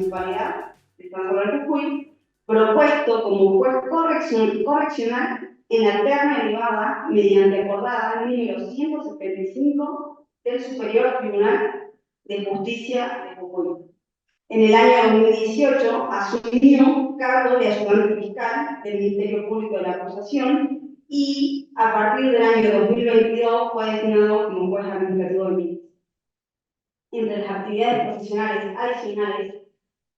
Municipalidad de San Salvador de Jujuy, propuesto como juez correccional en la terna elevada mediante acordada número 175 del Superior Tribunal de Justicia de Jujuy. En el año 2018 asumió cargo de ayudante fiscal del Ministerio Público de la Acusación y a partir del año 2022 fue designado como juez administrativo del MIT. Entre las actividades profesionales adicionales,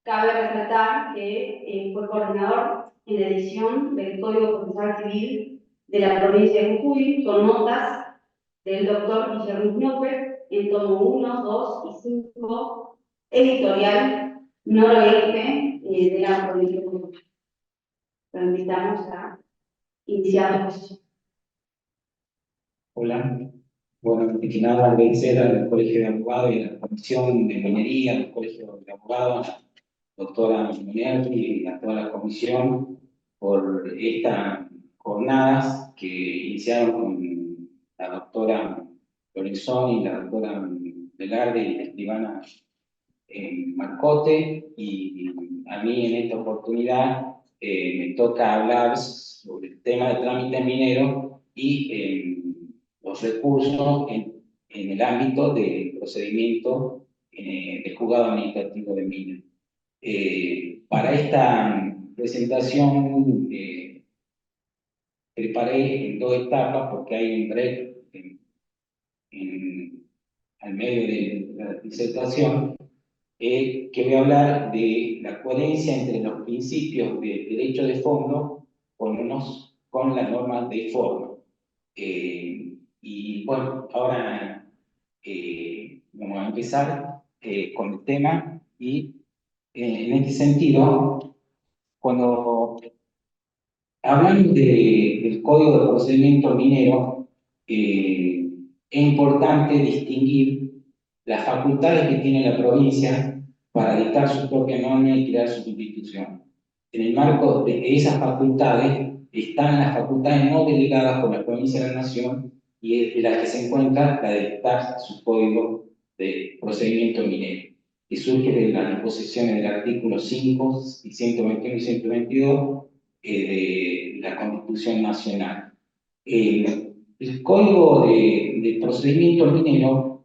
cabe resaltar que fue coordinador en la edición del Código Procesal Civil de la provincia de Jujuy, con notas del doctor Guillermo Knopper en tomo 1, 2 y 5, editorial noroeste de la provincia de Jujuy. Lo invitamos a iniciar la exposición. Hola. Bueno, antes que nada agradecer al Colegio de Abogados y a la Comisión de Ingeniería del Colegio de Abogados, a la doctora Minervi y a toda la comisión por estas jornadas que iniciaron con la doctora Lorenzoni y la doctora Velarde y la escribana Marcote, y a mí en esta oportunidad me toca hablar sobre el tema de trámite minero y los recursos en el ámbito del procedimiento del juzgado administrativo de minas. Para esta presentación preparé en dos etapas porque hay un break al medio de la disertación, que voy a hablar de la coherencia entre los principios de derecho de fondo con las normas de forma. Y bueno, ahora vamos a empezar con el tema y en este sentido, cuando hablamos del Código de Procedimiento Minero, es importante distinguir las facultades que tiene la provincia para dictar su propia norma y crear su constitución. En el marco de esas facultades están las facultades no delegadas por la provincia de la Nación, y es de las que se encuentra la de dictar su código de procedimiento minero, que surge de las disposiciones del artículo 5, y 121 y 122 de la Constitución Nacional. El Código de Procedimiento Minero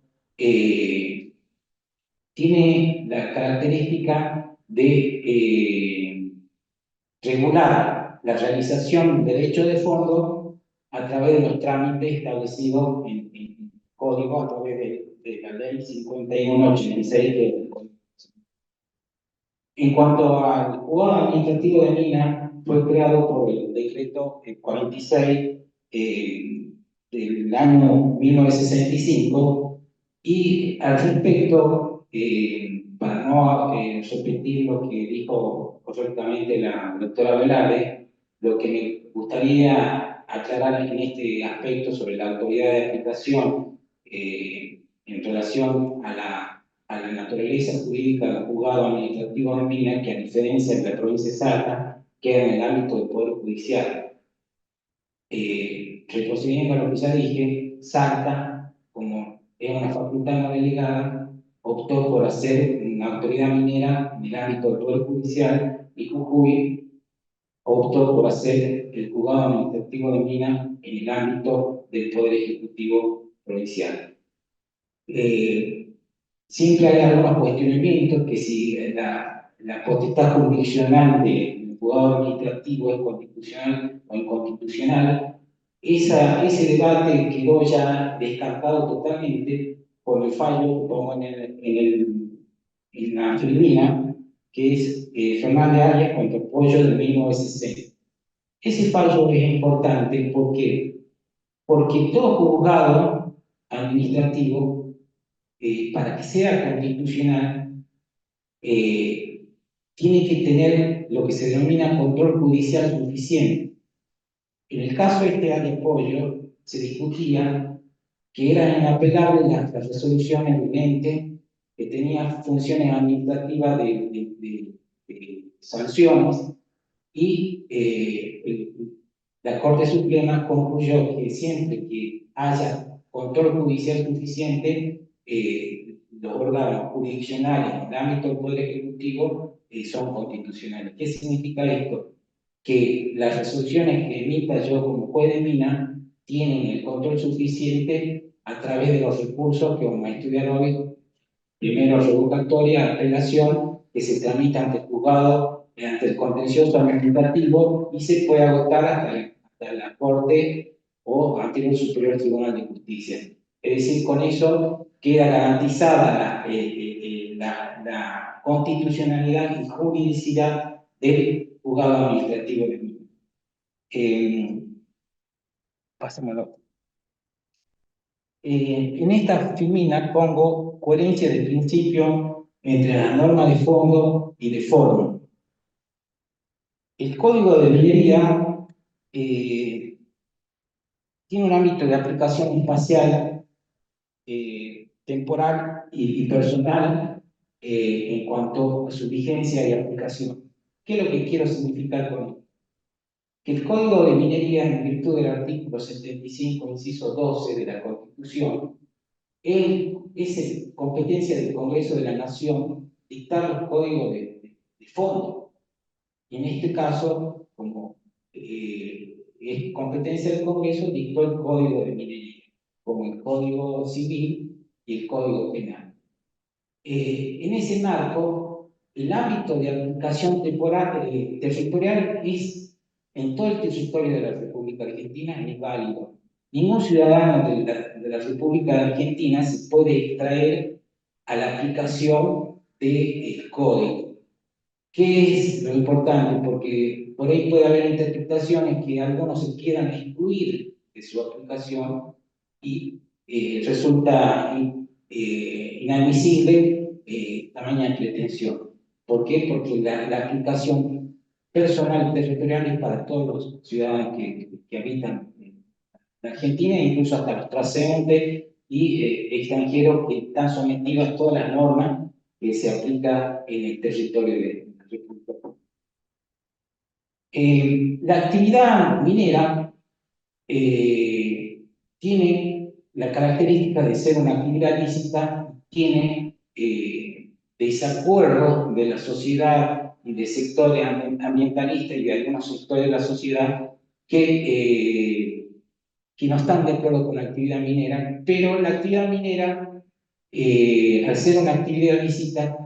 tiene la característica de regular la realización de derechos de fondo a través de los trámites establecidos en el Código a través de la Ley 5186 del Código. En cuanto al juzgado administrativo de minas, fue creado por el decreto 46 del año 1965, y al respecto, para no repetir lo que dijo correctamente la doctora Velarde, lo que me gustaría aclarar en este aspecto sobre la autoridad de aplicación en relación a la naturaleza jurídica del juzgado administrativo de minas, que a diferencia de la provincia de Salta, queda en el ámbito del Poder Judicial. Retrocediendo a lo que ya dije, Salta, como es una facultad no delegada, optó por hacer una autoridad minera en el ámbito del Poder Judicial, y Jujuy optó por hacer el juzgado administrativo de minas en el ámbito del Poder Ejecutivo Provincial. Siempre hay algunos cuestionamientos, que si la potestad jurisdiccional del juzgado administrativo es constitucional o inconstitucional. Ese debate quedó ya descartado totalmente por el fallo que tomó en la tribuna, que es Fernández Arias contra Pollo de 1960. Ese fallo es importante porque todo juzgado administrativo, para que sea constitucional, tiene que tener lo que se denomina control judicial suficiente. En el caso de este de Pollo, se discutía que eran inapelables las resoluciones de un ente que tenía funciones administrativas de sanciones, y la Corte Suprema concluyó que siempre que haya control judicial suficiente, los órganos jurisdiccionales en el ámbito del Poder Ejecutivo son constitucionales. ¿Qué significa esto? Que las resoluciones que emita yo como juez de mina tienen el control suficiente a través de los recursos que vamos a estudiar hoy, primero revocatoria, apelación, que se tramita ante el juzgado, ante el contencioso administrativo y se puede agotar hasta la Corte o ante el Superior Tribunal de Justicia. Es decir, con eso queda garantizada la constitucionalidad y juridicidad del juzgado administrativo de mina. Pasémoslo. En esta filmina pongo coherencia de principio entre las normas de fondo y de forma. El código de minería tiene un ámbito de aplicación espacial, temporal y personal en cuanto a su vigencia y aplicación. ¿Qué es lo que quiero significar con esto? Que el Código de Minería, en virtud del artículo 75, inciso 12 de la Constitución, es competencia del Congreso de la Nación dictar los códigos de fondo. Y en este caso, como es competencia del Congreso, dictó el Código de Minería, como el Código Civil y el Código Penal. En ese marco, el ámbito de aplicación temporal, territorial es en todo el territorio de la República Argentina es válido. Ningún ciudadano de la República Argentina se puede extraer a la aplicación del código. ¿Qué es lo importante? Porque por ahí puede haber interpretaciones que algunos se quieran excluir de su aplicación y resulta inadmisible tamaña pretensión. ¿Por qué? Porque la aplicación personal y territorial es para todos los ciudadanos que habitan en la Argentina, incluso hasta los transeúntes y extranjeros que están sometidos a todas las normas que se aplican en el territorio de la República. La actividad minera tiene la característica de ser una actividad lícita, tiene desacuerdos de la sociedad y de sectores ambientalistas y de algunos sectores de la sociedad que no están de acuerdo con la actividad minera, pero la actividad minera, al ser una actividad lícita,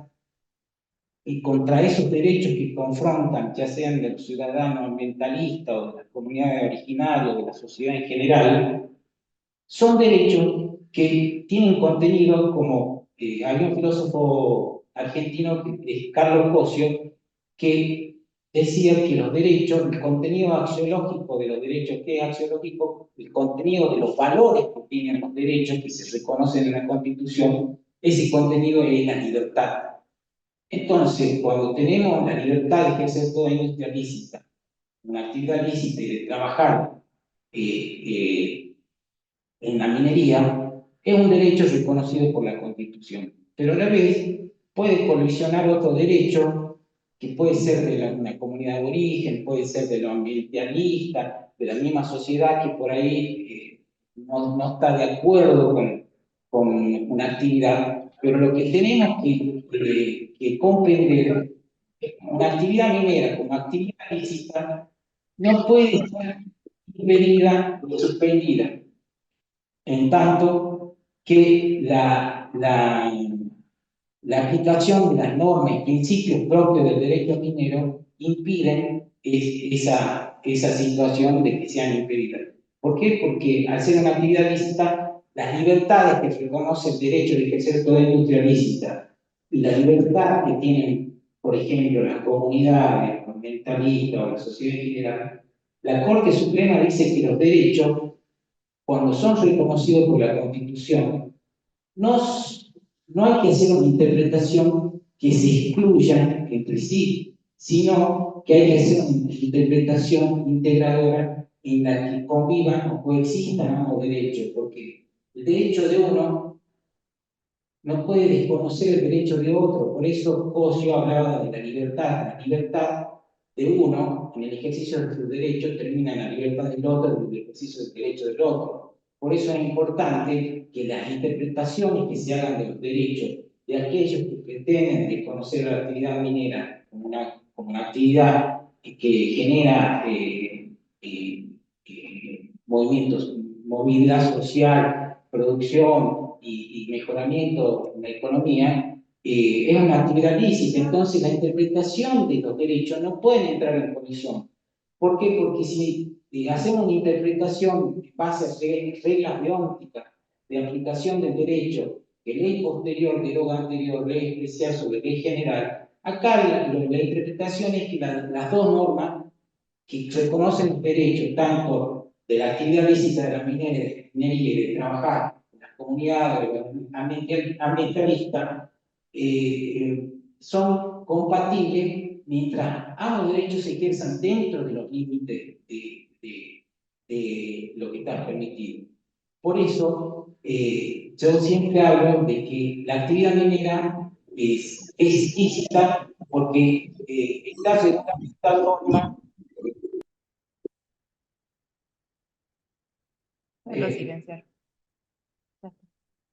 y contra esos derechos que confrontan, ya sean de los ciudadanos ambientalistas o de las comunidades originarias, de la sociedad en general, son derechos que tienen contenido como había un filósofo argentino, Carlos Cosio, que decía que los derechos, el contenido axiológico de los derechos, ¿qué es axiológico? El contenido de los valores que tienen los derechos que se reconocen en la Constitución, ese contenido es la libertad. Entonces, cuando tenemos la libertad de ejercer toda industria lícita, una actividad lícita y de trabajar en la minería, es un derecho reconocido por la Constitución. Pero a la vez puede colisionar otro derecho que puede ser de una comunidad de origen, puede ser de lo ambientalista, de la misma sociedad que por ahí no está de acuerdo con una actividad. Pero lo que tenemos que comprender es que una actividad minera como actividad lícita no puede ser impedida o suspendida, en tanto que la aplicación de las normas y principios propios del derecho minero impiden esa situación de que sean impedidas. ¿Por qué? Porque al ser una actividad lícita, las libertades que reconoce el derecho de ejercer toda industria lícita y la libertad que tienen, por ejemplo, las comunidades, los ambientalistas o la sociedad en general, la Corte Suprema dice que los derechos, cuando son reconocidos por la Constitución, no, no hay que hacer una interpretación que se excluya entre sí, sino que hay que hacer una interpretación integradora en la que convivan o coexistan ambos derechos, porque el derecho de uno no puede desconocer el derecho de otro. Por eso Cosio hablaba de la libertad. La libertad de uno en el ejercicio de sus derechos termina en la libertad del otro en el ejercicio del derecho del otro. Por eso es importante que las interpretaciones que se hagan de los derechos de aquellos que pretenden reconocer la actividad minera como una actividad que genera movimientos, movilidad social, producción y mejoramiento de la economía, es una actividad lícita. Entonces, la interpretación de los derechos no puede entrar en colisión. ¿Por qué? Porque si hacemos una interpretación en base a reglas de óptica de aplicación del derecho, que ley posterior deroga anterior, ley especial sobre ley general, acá la interpretación es que las dos normas que reconocen los derechos tanto de la actividad lícita de la minería y de trabajar en las comunidades ambientalistas son compatibles mientras ambos derechos se ejerzan dentro de los límites de lo que está permitido. Por eso, yo siempre hablo de que la actividad minera es lícita porque está regulada en esta norma.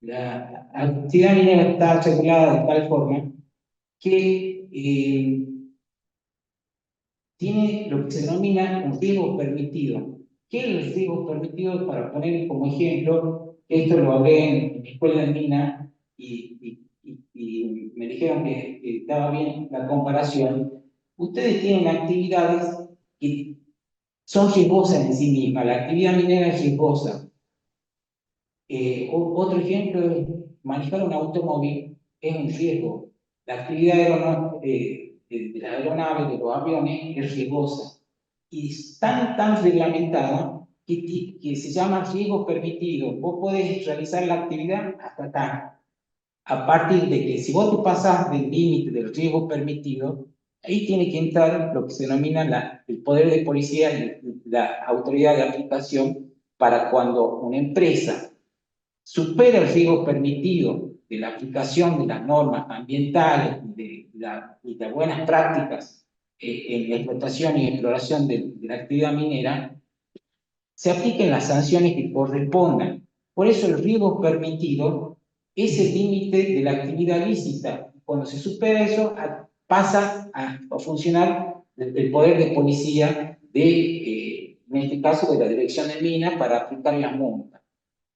La actividad minera está regulada de tal forma que tiene lo que se denomina un riesgo permitido. ¿Qué es el riesgo permitido? Para poner como ejemplo, esto lo hablé en mi escuela de mina y me dijeron que estaba bien la comparación. Ustedes tienen actividades que son riesgosas en sí mismas. La actividad minera es riesgosa. Otro ejemplo es manejar un automóvil es un riesgo. La actividad de las aeronaves, de los aviones, es riesgosa. Y es tan reglamentada que se llama riesgo permitido. Vos podés realizar la actividad hasta acá. A partir de que si vos te pasás del límite del riesgo permitido, ahí tiene que entrar lo que se denomina el poder de policía y la autoridad de aplicación para cuando una empresa supera el riesgo permitido de la aplicación de las normas ambientales y de buenas prácticas en la explotación y exploración de la actividad minera, se apliquen las sanciones que correspondan. Por eso el riesgo permitido es el límite de la actividad lícita. Cuando se supera eso, pasa a funcionar el poder de policía en este caso, de la Dirección de Minas para aplicar las multas.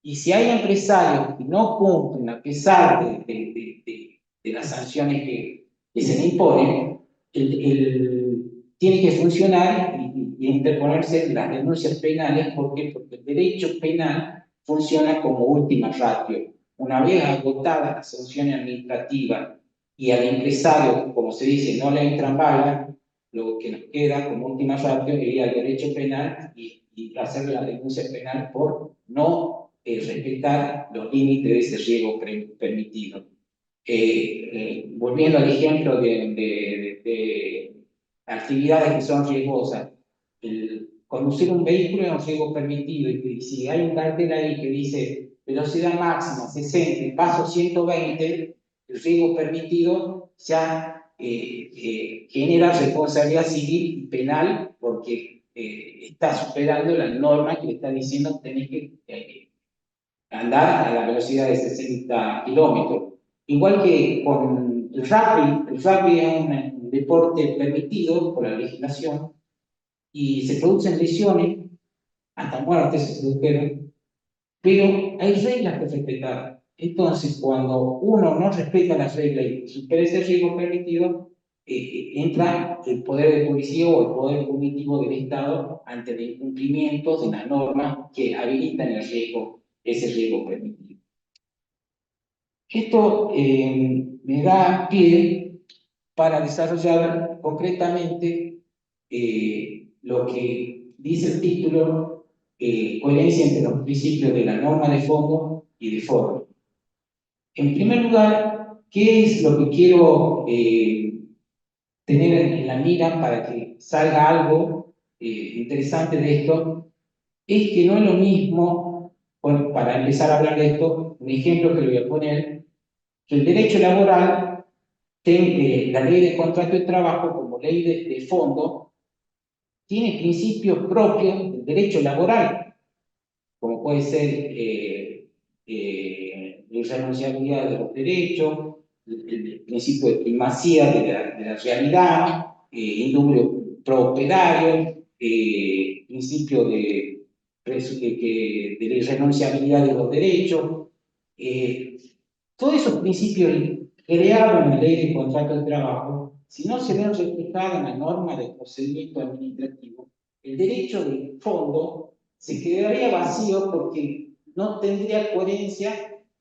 Y si hay empresarios que no cumplen a pesar de las sanciones que se le imponen, tiene que funcionar y interponerse las denuncias penales. ¿Por qué? Porque el derecho penal funciona como última ratio. Una vez agotada la sanción administrativa y al empresario, como se dice, no le entran balas, lo que nos queda como última ratio sería el derecho penal y hacer la denuncia penal por no respetar los límites de ese riesgo permitido. Volviendo al ejemplo de actividades que son riesgosas, conducir un vehículo es un riesgo permitido y si hay un cartel ahí que dice velocidad máxima 60, paso 120, el riesgo permitido ya genera responsabilidad civil y penal porque está superando la norma que le está diciendo que tenés que andar a la velocidad de 60 kilómetros. Igual que con el rugby es un deporte permitido por la legislación y se producen lesiones, hasta muertes se produjeron, pero hay reglas que respetar. Entonces, cuando uno no respeta las reglas y supera ese riesgo permitido, entra el poder de policía o el poder punitivo del Estado ante el incumplimiento de las normas que habilitan ese riesgo permitido. Esto me da pie para desarrollar concretamente lo que dice el título, coherencia entre los principios de la norma de fondo y de forma. En primer lugar, ¿qué es lo que quiero tener en la mira para que salga algo interesante de esto? Es que no es lo mismo, bueno, para empezar a hablar de esto, un ejemplo que le voy a poner, que el derecho laboral, la ley de contrato de trabajo como ley de fondo, tiene principios propios del derecho laboral, como puede ser irrenunciabilidad de los derechos, el principio de primacía de la realidad, indubio pro operario, principio de la irrenunciabilidad de los derechos. Todos esos principios creados en la ley de contrato de trabajo, si no se ven reflejados en la norma del procedimiento administrativo, el derecho de fondo se quedaría vacío porque no tendría coherencia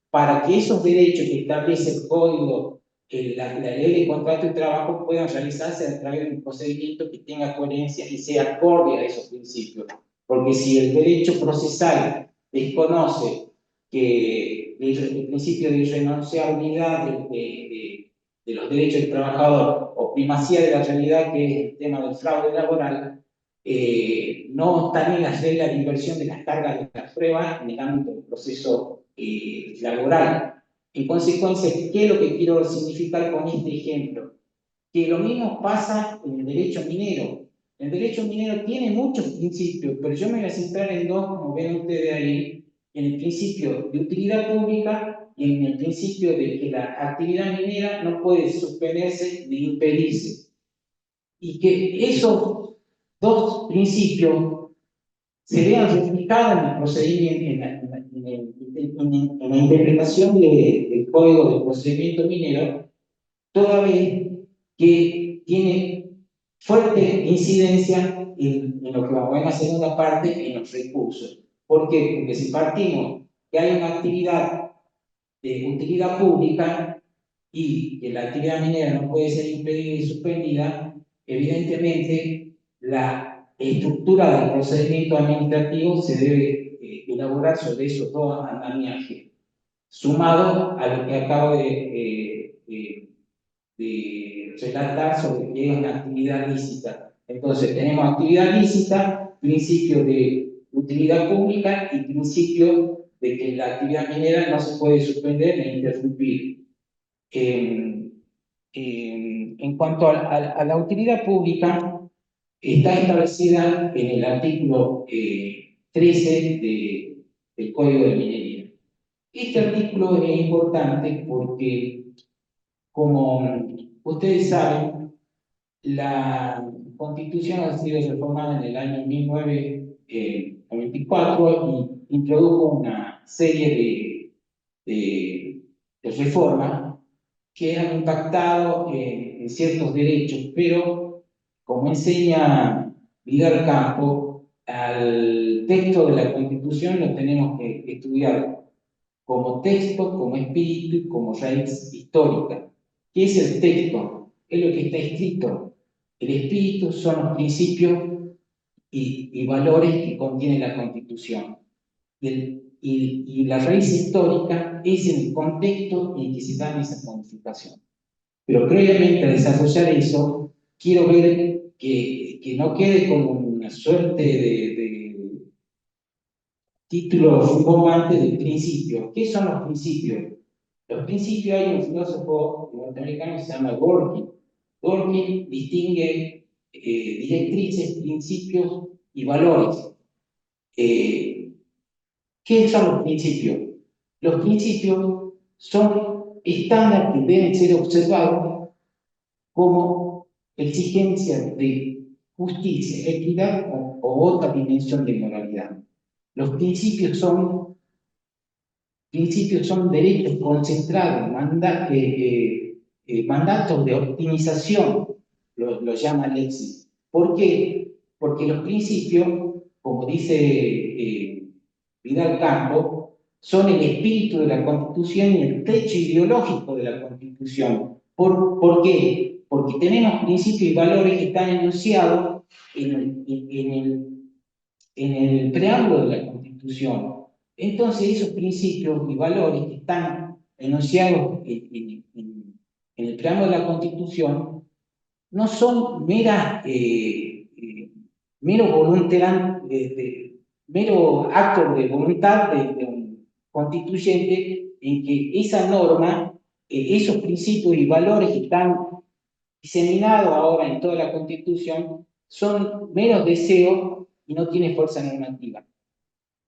para que esos derechos que establece el código, la ley de contrato de trabajo, puedan realizarse a través de un procedimiento que tenga coherencia y sea acorde a esos principios. Porque si el derecho procesal desconoce que el principio de irrenunciabilidad de los derechos del trabajador o primacía de la realidad, que es el tema del fraude laboral, no están en las reglas de inversión de las cargas de las pruebas en el ámbito del proceso laboral. En consecuencia, ¿qué es lo que quiero significar con este ejemplo? Que lo mismo pasa en el derecho minero. El derecho minero tiene muchos principios, pero yo me voy a centrar en dos, como ven ustedes ahí, en el principio de utilidad pública y en el principio de que la actividad minera no puede suspenderse ni impedirse. Y que esos dos principios se vean reflejados en el procedimiento, en la interpretación del Código de Procedimiento Minero, toda vez que tiene fuerte incidencia en lo que vamos a ver en la segunda parte, en los recursos. ¿Por qué? Porque si partimos que hay una actividad de utilidad pública y que la actividad minera no puede ser impedida y suspendida, evidentemente la estructura del procedimiento administrativo se debe elaborar sobre esos dos andamiajes, sumado a lo que acabo de relatar sobre qué es una actividad lícita. Entonces, tenemos actividad lícita, principio de utilidad pública y principio de que la actividad minera no se puede suspender ni interrumpir. En cuanto a la utilidad pública, está establecida en el artículo 13 del Código de Minería. Este artículo es importante porque, como ustedes saben, la Constitución ha sido reformada en el año 1994 y introdujo una serie de reformas que han impactado en ciertos derechos, pero como enseña Vidal Campo, al texto de la Constitución lo tenemos que estudiar como texto, como espíritu y como raíz histórica. ¿Qué es el texto? Es lo que está escrito. El espíritu son los principios y valores que contiene la Constitución. Y la raíz histórica es el contexto en que se da esa modificación. Pero previamente a desarrollar eso, quiero ver que no quede como una suerte de título bombante de principios. ¿Qué son los principios? Los principios, hay un filósofo norteamericano que se llama Dworkin. Dworkin distingue directrices, principios y valores. ¿Qué son los principios? Los principios son estándares que deben ser observados como exigencia de justicia, equidad o otra dimensión de moralidad. Los principios son derechos concentrados, mandatos de optimización, lo llama Alexis. ¿Por qué? Porque los principios, como dice Vidal Campo, son el espíritu de la Constitución y el techo ideológico de la Constitución. ¿Por qué? Porque tenemos principios y valores que están enunciados en el preámbulo de la Constitución. Entonces, esos principios y valores que están enunciados en el preámbulo de la Constitución no son mero acto de voluntad de un constituyente en que esa norma, esos principios y valores que están diseminados ahora en toda la Constitución, son meros deseos y no tienen fuerza normativa.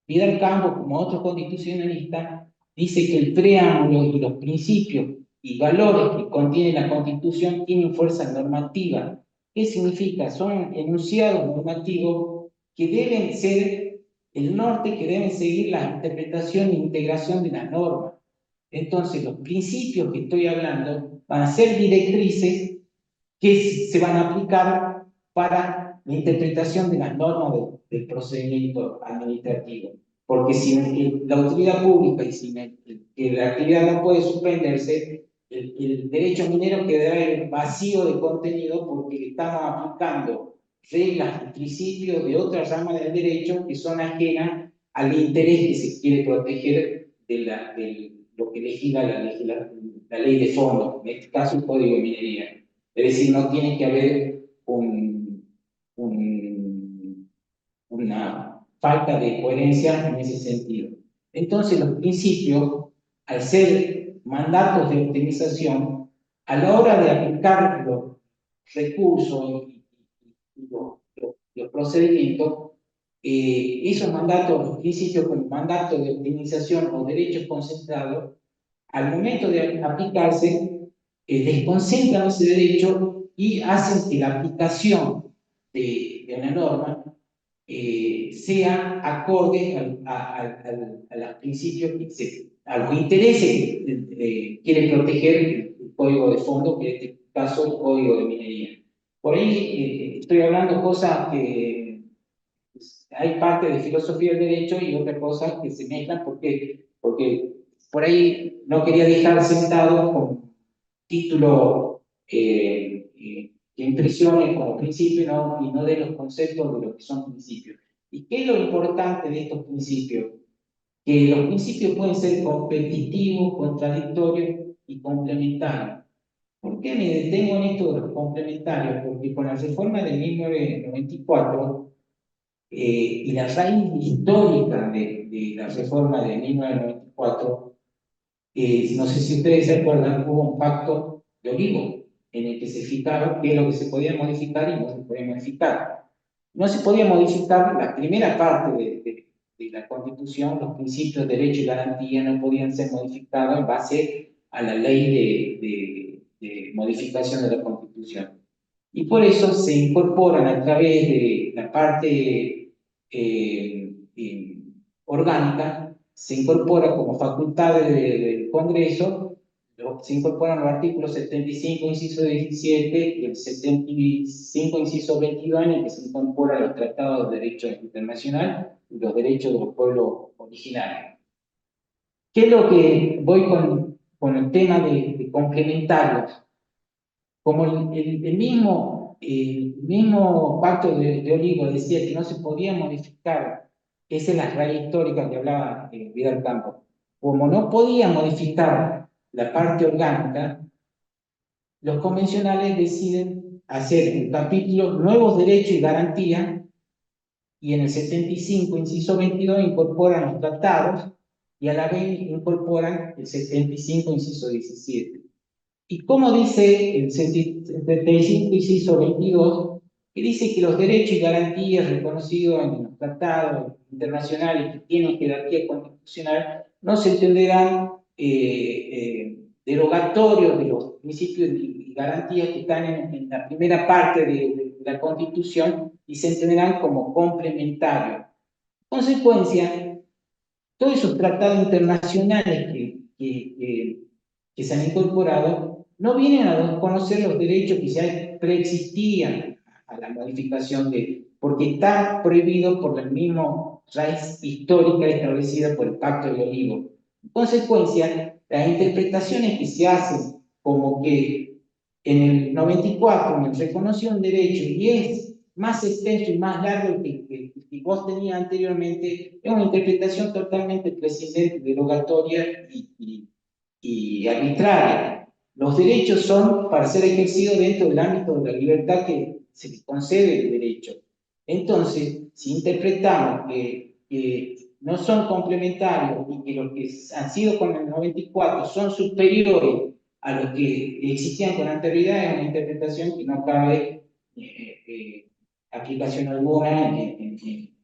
Vidal Campo, como otros constitucionalistas, dice que el preámbulo y los principios y valores que contiene la Constitución tienen fuerza normativa. ¿Qué significa? Son enunciados normativos que deben ser el norte, que deben seguir la interpretación e integración de las normas. Entonces, los principios que estoy hablando van a ser directrices que se van a aplicar para la interpretación de las normas del procedimiento administrativo. Porque si la utilidad pública y si que la actividad no puede suspenderse, el derecho minero quedará vacío de contenido porque estamos aplicando reglas y principios de otra rama del derecho que son ajenas al interés que se quiere proteger de lo que legisla la ley de fondo, en este caso el Código de Minería. Es decir, no tiene que haber una falta de coherencia en ese sentido. Entonces, los principios, al ser mandatos de optimización, a la hora de aplicar los recursos y los procedimientos, esos mandatos, los principios como mandatos de optimización o derechos concentrados, al momento de aplicarse, desconcentran ese derecho y hacen que la aplicación de una norma sea acorde a los principios, a los intereses que quiere proteger el código de fondo, que en este caso el código de minería. Por ahí estoy hablando cosas que hay parte de filosofía del derecho y otra cosa que se mezclan porque por ahí no quería dejar sentado con título que impresione como principio y no de los conceptos de lo que son principios. ¿Y qué es lo importante de estos principios? Que los principios pueden ser competitivos, contradictorios y complementarios. ¿Por qué me detengo en esto de los complementarios? Porque con la reforma de 1994 y la raíz histórica de la reforma de 1994, no sé si ustedes se acuerdan, hubo un pacto de Olivo en el que se fijaron qué es lo que se podía modificar y no se podía modificar. No se podía modificar la primera parte de la Constitución, los principios de derecho y garantía no podían ser modificados en base a la ley de modificación de la Constitución. Y por eso se incorporan a través de la parte orgánica, se incorpora como facultad del Congreso, se incorporan los artículos 75, inciso 17 y el 75, inciso 22, en el que se incorporan los tratados de derecho internacional y los derechos de los pueblos originarios. ¿Qué es lo que voy con el tema de complementarios? Como el mismo pacto de Olivo decía que no se podía modificar, esa es la raíz histórica que hablaba Vidal Campos, como no podía modificar la parte orgánica, los convencionales deciden hacer un capítulo nuevos derechos y garantías, y en el 75, inciso 22, incorporan los tratados, y a la vez incorporan el 75, inciso 17. ¿Y cómo dice el 75, inciso 22? Que dice que los derechos y garantías reconocidos en los tratados internacionales que tienen jerarquía constitucional no se entenderán derogatorios de los principios y garantías que están en la primera parte de la Constitución y se entenderán como complementarios. En consecuencia, todos esos tratados internacionales que se han incorporado no vienen a desconocer los derechos que ya preexistían a la modificación porque está prohibido por la misma raíz histórica establecida por el Pacto de Olivo. En consecuencia, las interpretaciones que se hacen como que en el 94 me reconoció un derecho y es más extenso y más largo que vos tenías anteriormente, es una interpretación totalmente prescindente, derogatoria y arbitraria. Los derechos son para ser ejercidos dentro del ámbito de la libertad que se les concede el derecho. Entonces, si interpretamos que no son complementarios y que los que han sido con el 94 son superiores a los que existían con anterioridad, es una interpretación que no cabe aplicación alguna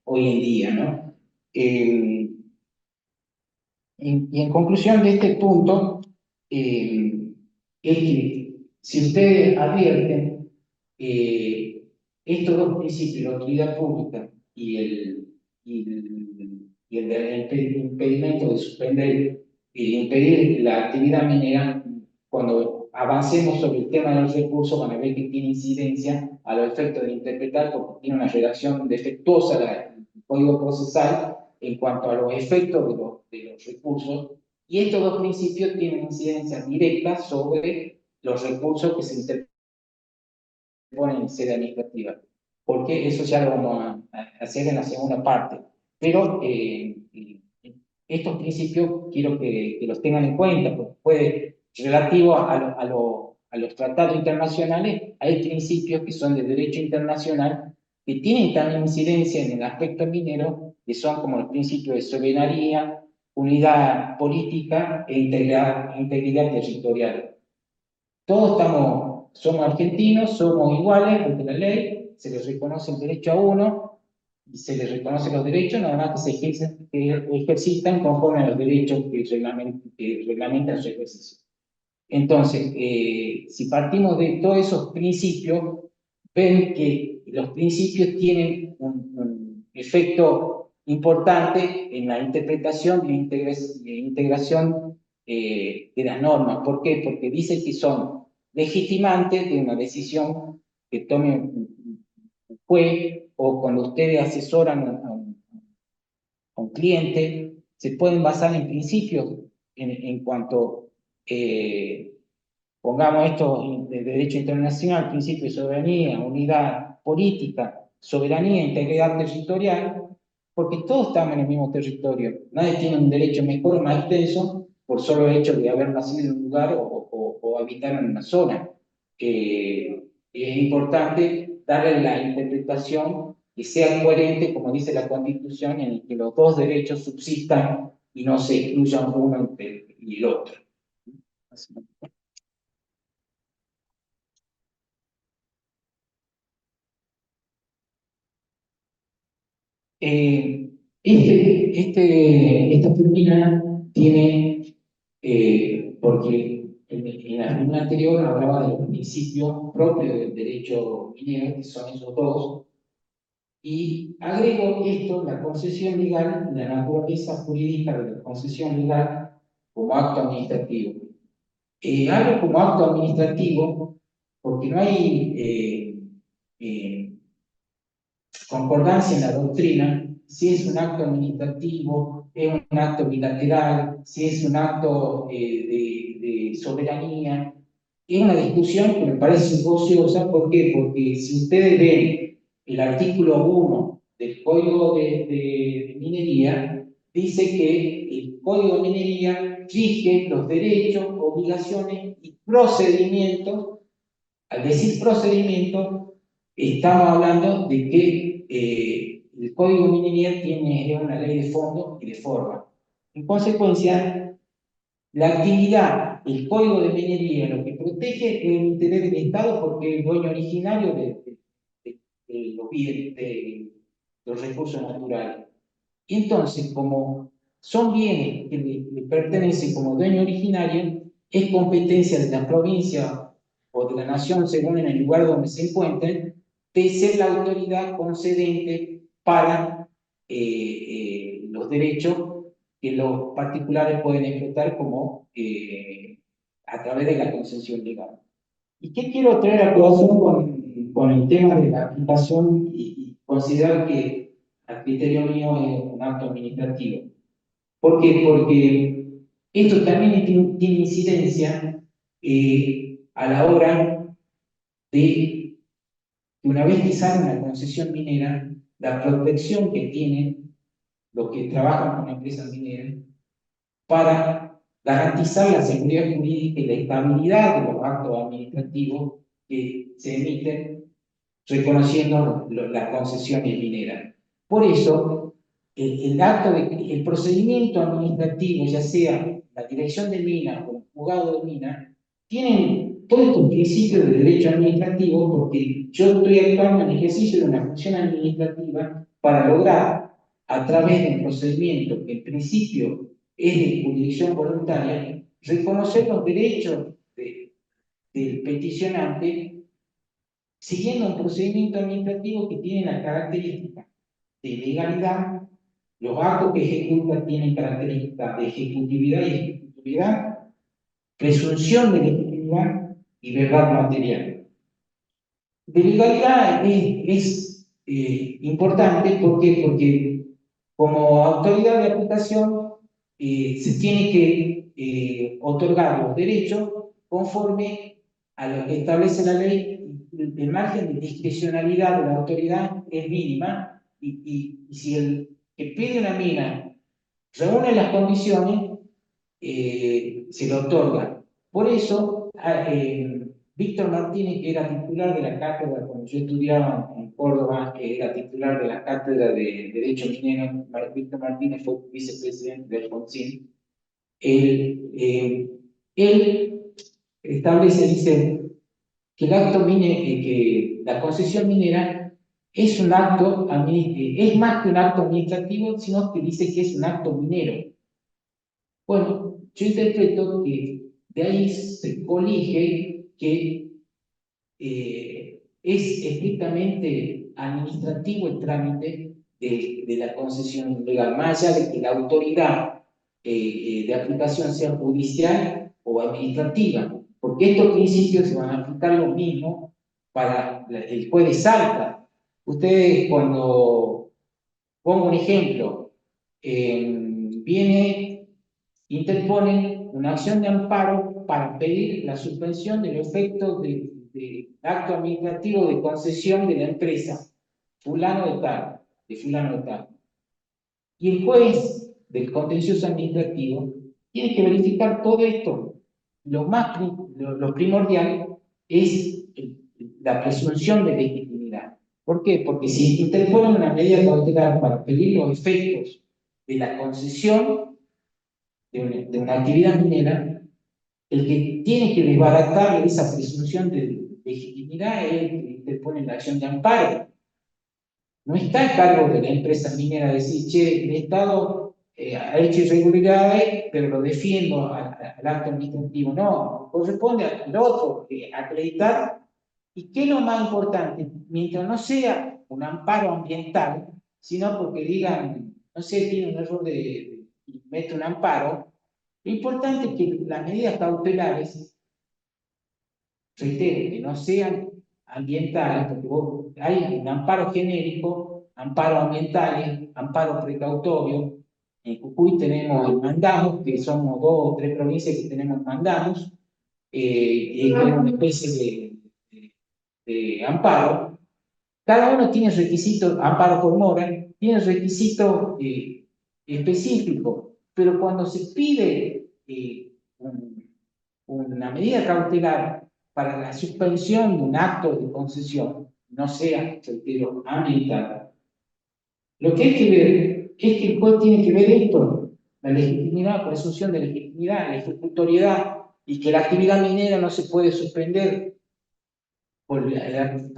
hoy en día, ¿no? y en conclusión de este punto, es que si ustedes advierten, estos dos principios, la utilidad pública y el del impedimento de suspender y impedir la actividad minera, cuando avancemos sobre el tema de los recursos, van a ver que tiene incidencia a los efectos de interpretar, porque tiene una redacción defectuosa del código procesal en cuanto a los efectos de los recursos, y estos dos principios tienen incidencia directa sobre los recursos que se interponen en sede administrativa, porque eso ya lo vamos a hacer en la segunda parte. Pero estos principios quiero que los tengan en cuenta, porque puede, relativo a los tratados internacionales, hay principios que son de derecho internacional que tienen también incidencia en el aspecto minero, que son como los principios de soberanía, unidad política e integridad territorial. Todos somos argentinos, somos iguales ante la ley, se les reconoce el derecho a uno y se les reconoce los derechos, nada más que ejercitan conforme a los derechos que reglamentan su ejercicio. Entonces, si partimos de todos esos principios, ven que los principios tienen un efecto importante en la interpretación e integración de las normas. ¿Por qué? Porque dice que son legitimantes de una decisión que tome un juez, o cuando ustedes asesoran a un cliente, se pueden basar en principios en cuanto, pongamos esto de derecho internacional, principio de soberanía, unidad política, soberanía, integridad territorial, porque todos estamos en el mismo territorio. Nadie tiene un derecho mejor o más extenso por solo el hecho de haber nacido en un lugar o habitar en una zona. Es importante darle la interpretación que sea coherente, como dice la Constitución, en el que los dos derechos subsistan y no se excluyan uno y el otro. Esta turbina tiene, porque en la reunión anterior hablaba de los principios propios del derecho minero, que son esos dos, y agrego esto, la concesión legal, la naturaleza jurídica de la concesión legal como acto administrativo. Hablo como acto administrativo porque no hay concordancia en la doctrina si es un acto administrativo, es un acto bilateral, si es un acto de soberanía. Es una discusión que me parece ociosa. ¿Por qué? Porque si ustedes ven el artículo 1 del Código de Minería, dice que el Código de Minería rige los derechos, obligaciones y procedimientos. Al decir procedimiento, estamos hablando de que el Código de Minería tiene una ley de fondo y de forma. En consecuencia, la actividad, el Código de Minería, lo que protege es el interés del Estado porque es el dueño originario de los recursos naturales. Y entonces, como son bienes que le pertenecen como dueño originario, es competencia de la provincia o de la nación, según en el lugar donde se encuentren, de ser la autoridad concedente para los derechos que los particulares pueden explotar como a través de la concesión legal. ¿Y qué quiero traer a colación con el tema de la aplicación y considerar que a criterio mío es un acto administrativo? ¿Por qué? Porque esto también tiene incidencia a la hora de que una vez que sale una concesión minera, la protección que tienen los que trabajan con empresas mineras para garantizar la seguridad jurídica y la estabilidad de los actos administrativos que se emiten reconociendo las concesiones mineras. Por eso, el procedimiento administrativo, ya sea la dirección de minas o el juzgado de minas, tienen todos estos principios de derecho administrativo porque yo estoy actuando en ejercicio de una función administrativa para lograr, a través de un procedimiento que en principio es de jurisdicción voluntaria, reconocer los derechos del peticionante siguiendo un procedimiento administrativo que tiene la característica de legalidad. Los actos que ejecuta tienen características de ejecutividad y ejecutividad, presunción de legitimidad y verdad material. De legalidad es importante, ¿por qué? Porque como autoridad de aplicación se tiene que otorgar los derechos conforme a lo que establece la ley. El margen de discrecionalidad de la autoridad es mínima y si el que pide una mina reúne las condiciones, se le otorga. Por eso, Víctor Martínez, que era titular de la cátedra, cuando yo estudiaba en Córdoba, era titular de la cátedra de Derecho Minero, Víctor Martínez fue vicepresidente del Alfonsín, él establece, dice, que el acto que la concesión minera es un acto, es más que un acto administrativo, sino que dice que es un acto minero. Bueno, yo interpreto que de ahí se colige que es estrictamente administrativo el trámite de la concesión legal, más allá de que la autoridad de aplicación sea judicial o administrativa, porque estos principios se van a aplicar lo mismo para el juez de Salta. Ustedes cuando, pongo un ejemplo, interponen una acción de amparo para pedir la suspensión del efecto de acto administrativo de concesión de la empresa, fulano de tal, de fulano de tal. Y el juez del contencioso administrativo tiene que verificar todo esto. Lo primordial es la presunción de legitimidad. ¿Por qué? Porque si interponen una medida cautelar para pedir los efectos de la concesión de una actividad minera, el que tiene que desbaratar esa presunción de legitimidad es el que interpone la acción de amparo. No está a cargo de la empresa minera decir, che, el Estado ha hecho irregularidades, pero lo defiendo al acto administrativo. No, corresponde al otro acreditar. ¿Y qué es lo más importante? Mientras no sea un amparo ambiental, sino porque digan, no sé, tiene un error y mete un amparo, lo importante es que las medidas cautelares, reitero, que no sean ambientales, porque hay un amparo genérico, amparo ambientales, amparo precautorio. En Jujuy tenemos el mandamos, que somos 2 o 3 provincias que tenemos mandamos, y tenemos una especie de amparo. Cada uno tiene requisitos, amparo por mora, tiene requisitos específicos, pero cuando se pide una medida cautelar para la suspensión de un acto de concesión, no sea, reitero, ambiental, lo que hay que ver es que el juez tiene que ver esto, la legitimidad, presunción de legitimidad, la ejecutoriedad, y que la actividad minera no se puede suspender por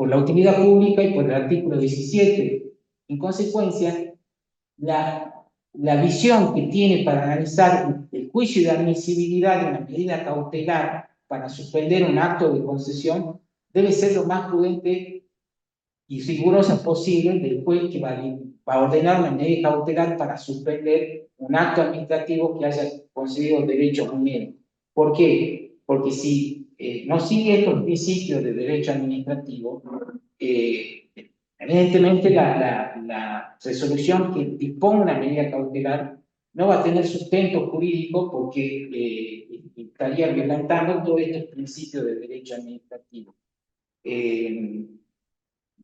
la utilidad pública y por el artículo 17. En consecuencia, la visión que tiene para analizar el juicio de admisibilidad de una medida cautelar para suspender un acto de concesión debe ser lo más prudente y rigurosa posible del juez que va a ordenar una medida cautelar para suspender un acto administrativo que haya concedido derechos mineros. ¿Por qué? Porque si no sigue estos principios de derecho administrativo, evidentemente la resolución que disponga una medida cautelar no va a tener sustento jurídico porque estaría violentando todos estos principios de derecho administrativo.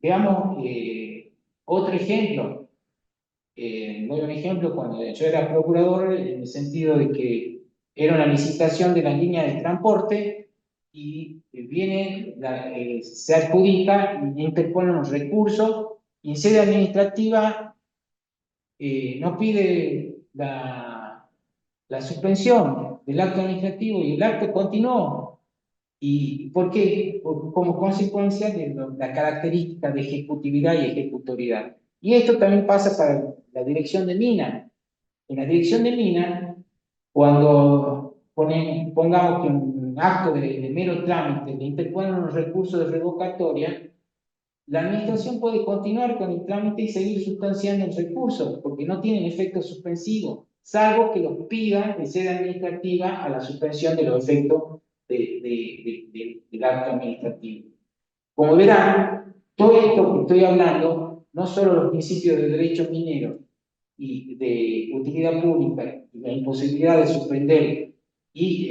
Veamos otro ejemplo. Doy un ejemplo cuando yo era procurador, en el sentido de que era una licitación de las líneas de transporte y se adjudica y interpone unos recursos y en sede administrativa no pide la suspensión del acto administrativo y el acto continuó. ¿Y por qué? Como consecuencia de la característica de ejecutividad y ejecutoriedad. Y esto también pasa para la dirección de mina. En la dirección de mina, Cuando pongamos que un acto de mero trámite le interponen un recurso de revocatoria, la administración puede continuar con el trámite y seguir sustanciando el recurso, porque no tienen efecto suspensivo, salvo que los pida de sede administrativa a la suspensión de los efectos del acto administrativo. Como verán, todo esto que estoy hablando, no solo los principios de derecho minero y de utilidad pública y la imposibilidad de suspender y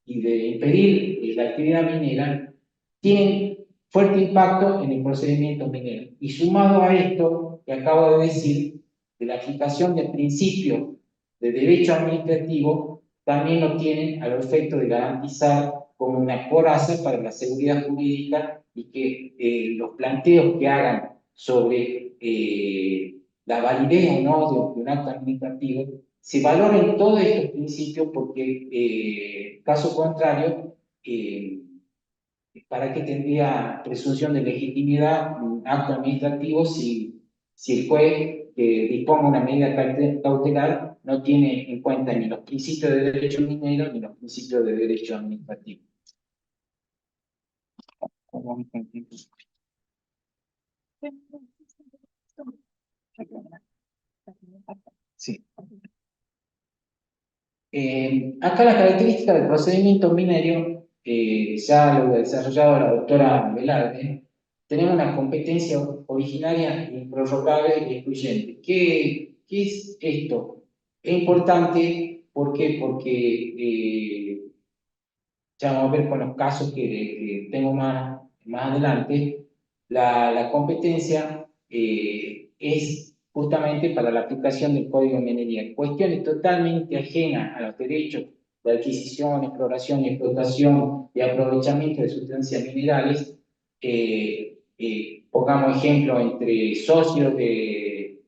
de impedir la actividad minera, tienen fuerte impacto en el procedimiento minero. Y sumado a esto que acabo de decir, de la aplicación del principio de derecho administrativo, también lo tienen al efecto de garantizar como una coraza para la seguridad jurídica y que los planteos que hagan sobre la validez o no de un acto administrativo se valoren todos estos principios porque, caso contrario, ¿para qué tendría presunción de legitimidad un acto administrativo si el juez que disponga una medida cautelar no tiene en cuenta ni los principios de derecho minero ni los principios de derecho administrativo? Sí. Acá las características del procedimiento minero, ya lo ha desarrollado la doctora Velarde, tenemos una competencia originaria, improrrogable e excluyente. ¿Qué es esto? Es importante, ¿por qué? Porque ya vamos a ver con los casos que tengo más adelante, la competencia es justamente para la aplicación del Código de Minería. Cuestiones totalmente ajenas a los derechos de adquisición, exploración y explotación y aprovechamiento de sustancias minerales. Pongamos ejemplo entre socios de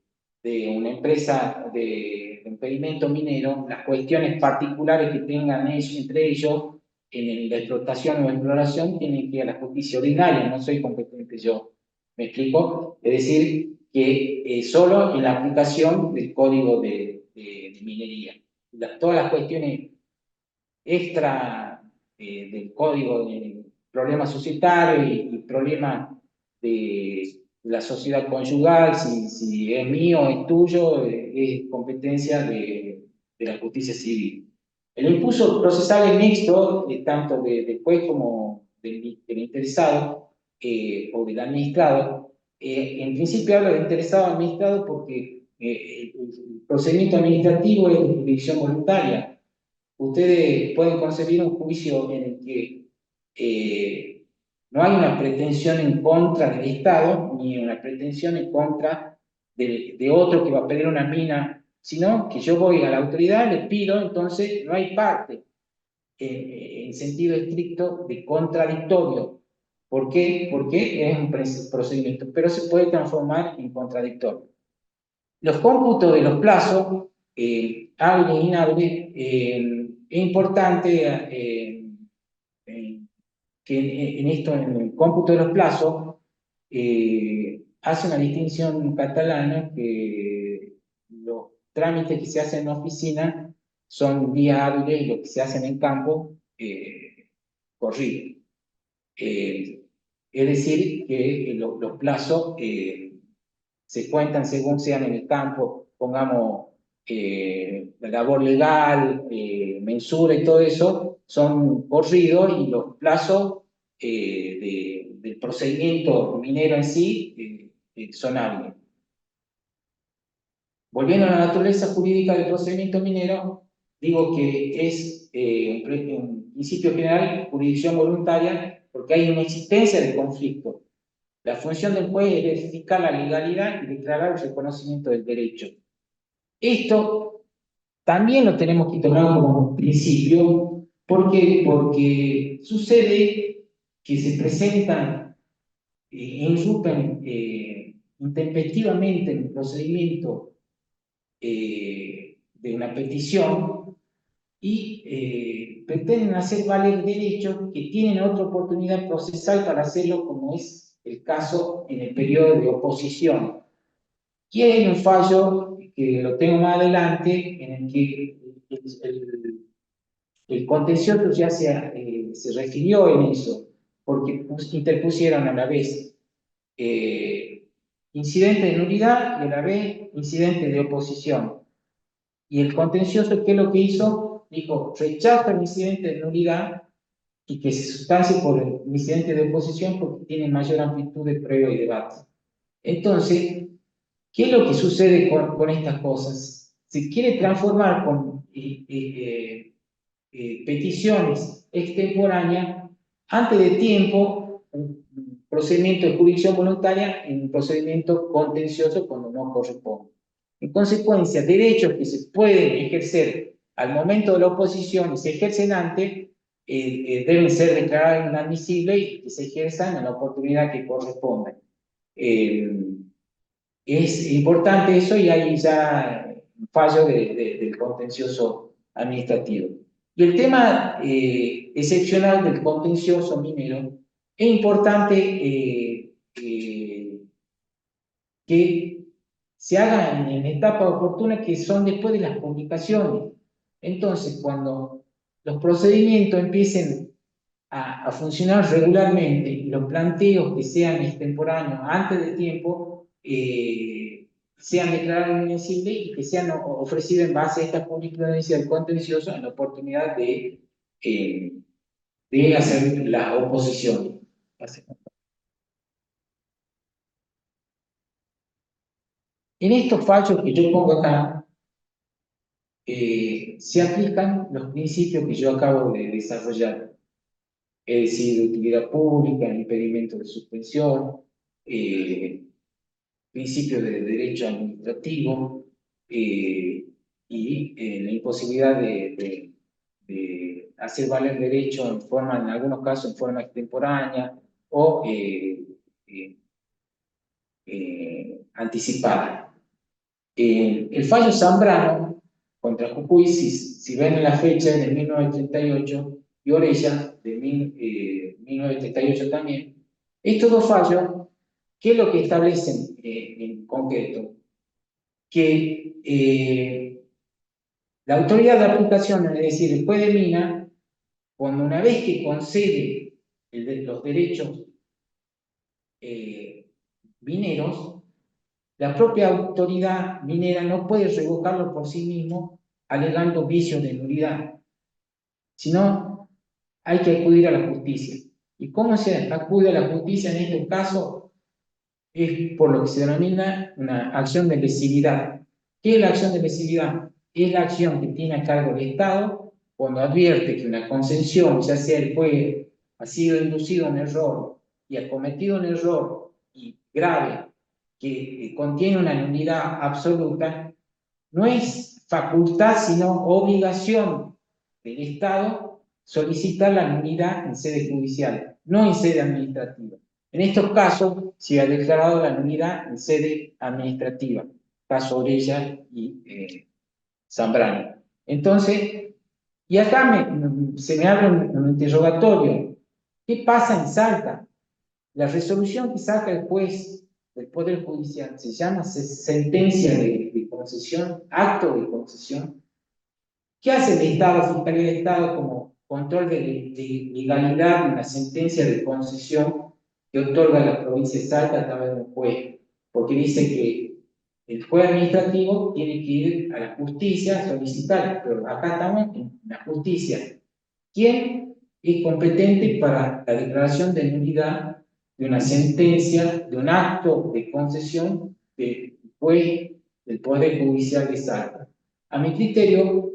una empresa de impedimento minero, las cuestiones particulares que tengan entre ellos en la explotación o exploración tienen que ir a la justicia ordinaria, no soy competente yo. ¿Me explico? Es decir, que solo en la aplicación del código de minería. Todas las cuestiones extra del código de problemas societarios y problemas de la sociedad conyugal, si es mío o es tuyo, es competencia de la justicia civil. El impulso procesal es mixto, tanto del juez como del interesado o del administrado. En principio hablo de interesado administrado porque el procedimiento administrativo es de jurisdicción voluntaria. Ustedes pueden concebir un juicio en el que no hay una pretensión en contra del Estado, ni una pretensión en contra de otro que va a pedir una mina, sino que yo voy a la autoridad, le pido, entonces no hay parte en sentido estricto de contradictorio. ¿Por qué? Porque es un procedimiento, pero se puede transformar en contradictorio. Los cómputos de los plazos, hable e inhable, es importante que en esto, en el cómputo de los plazos, hace una distinción catalana que los trámites que se hacen en oficina son días hábiles y los que se hacen en campo, corridos. Es decir, que los plazos se cuentan según sean en el campo, pongamos la labor legal, mensura y todo eso, son corridos y los plazos del procedimiento minero en sí son hábiles. Volviendo a la naturaleza jurídica del procedimiento minero, digo que es un principio general, jurisdicción voluntaria, porque hay una existencia de conflicto. La función del juez es verificar la legalidad y declarar el reconocimiento del derecho. Esto también lo tenemos que tomar como principio. ¿Por qué? Porque sucede que se presentan e irrumpen intempestivamente en el procedimiento de una petición y pretenden hacer valer derechos que tienen otra oportunidad procesal para hacerlo, como es el caso en el periodo de oposición. Y hay un fallo que lo tengo más adelante en el que el contencioso ya se refirió en eso, porque interpusieron a la vez incidente de nulidad y a la vez incidente de oposición. Y el contencioso, ¿qué es lo que hizo? Dijo, rechaza el incidente de nulidad y que se sustancie por el incidente de oposición porque tiene mayor amplitud de prueba y debate. Entonces, ¿qué es lo que sucede con estas cosas? Se quiere transformar con peticiones extemporáneas antes de tiempo un procedimiento de jurisdicción voluntaria en un procedimiento contencioso cuando no corresponde. En consecuencia, derechos que se pueden ejercer al momento de la oposición y se ejercen antes, deben ser declarados inadmisibles y que se ejerzan en la oportunidad que corresponde. Es importante eso y hay ya un fallo del contencioso administrativo. Y el tema excepcional del contencioso minero, es importante que se hagan en etapas oportunas que son después de las publicaciones. Entonces, cuando los procedimientos empiecen a funcionar regularmente y los planteos que sean extemporáneos antes de tiempo sean declarados inadmisibles y que sean ofrecidos en base a esta jurisprudencia del contencioso en la oportunidad de hacer la oposición. En estos fallos que yo pongo acá, se aplican los principios que yo acabo de desarrollar, es decir, de utilidad pública, el impedimento de suspensión, principio de derecho administrativo y la imposibilidad de hacer valer derecho en algunos casos en forma extemporánea o anticipada. El fallo Zambrano contra Jujuy, si ven en la fecha de 1938, y Orella de 1938 también, estos dos fallos, ¿qué es lo que establecen en concreto? Que la autoridad de aplicación, es decir, el juez de mina, cuando una vez que concede los derechos mineros, la propia autoridad minera no puede revocarlo por sí mismo alegando vicios de nulidad, sino hay que acudir a la justicia. ¿Y cómo se acude a la justicia en este caso? Es por lo que se denomina una acción de lesividad. ¿Qué es la acción de lesividad? Es la acción que tiene a cargo el Estado cuando advierte que una concesión, ya sea el juez, ha sido inducido en error y ha cometido un error y grave que contiene una nulidad absoluta, no es facultad sino obligación del Estado solicitar la nulidad en sede judicial, no en sede administrativa. En estos casos se ha declarado la nulidad en sede administrativa, caso Orella y Zambrano. Entonces, y acá se me abre un interrogatorio. ¿Qué pasa en Salta? La resolución que saca el juez del Poder Judicial se llama sentencia de concesión, acto de concesión. ¿Qué hace el Estado, Fiscalía del Estado, como control de legalidad de una sentencia de concesión que otorga la provincia de Salta a través de un juez? Porque dice que el juez administrativo tiene que ir a la justicia a solicitar, pero acá estamos en la justicia. ¿Quién es competente para la declaración de nulidad de una sentencia, de un acto de concesión del juez del Poder Judicial de Salta? A mi criterio,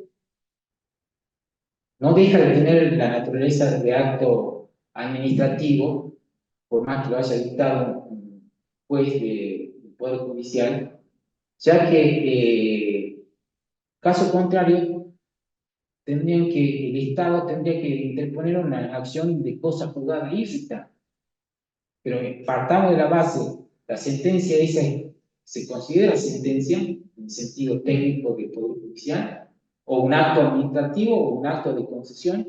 no deja de tener la naturaleza de acto administrativo, por más que lo haya dictado un juez del Poder Judicial, ya que, caso contrario, el Estado tendría que interponer una acción de cosa juzgada ilícita. Pero partamos de la base, la sentencia esa se considera sentencia en sentido técnico del Poder Judicial, o un acto administrativo o un acto de concesión.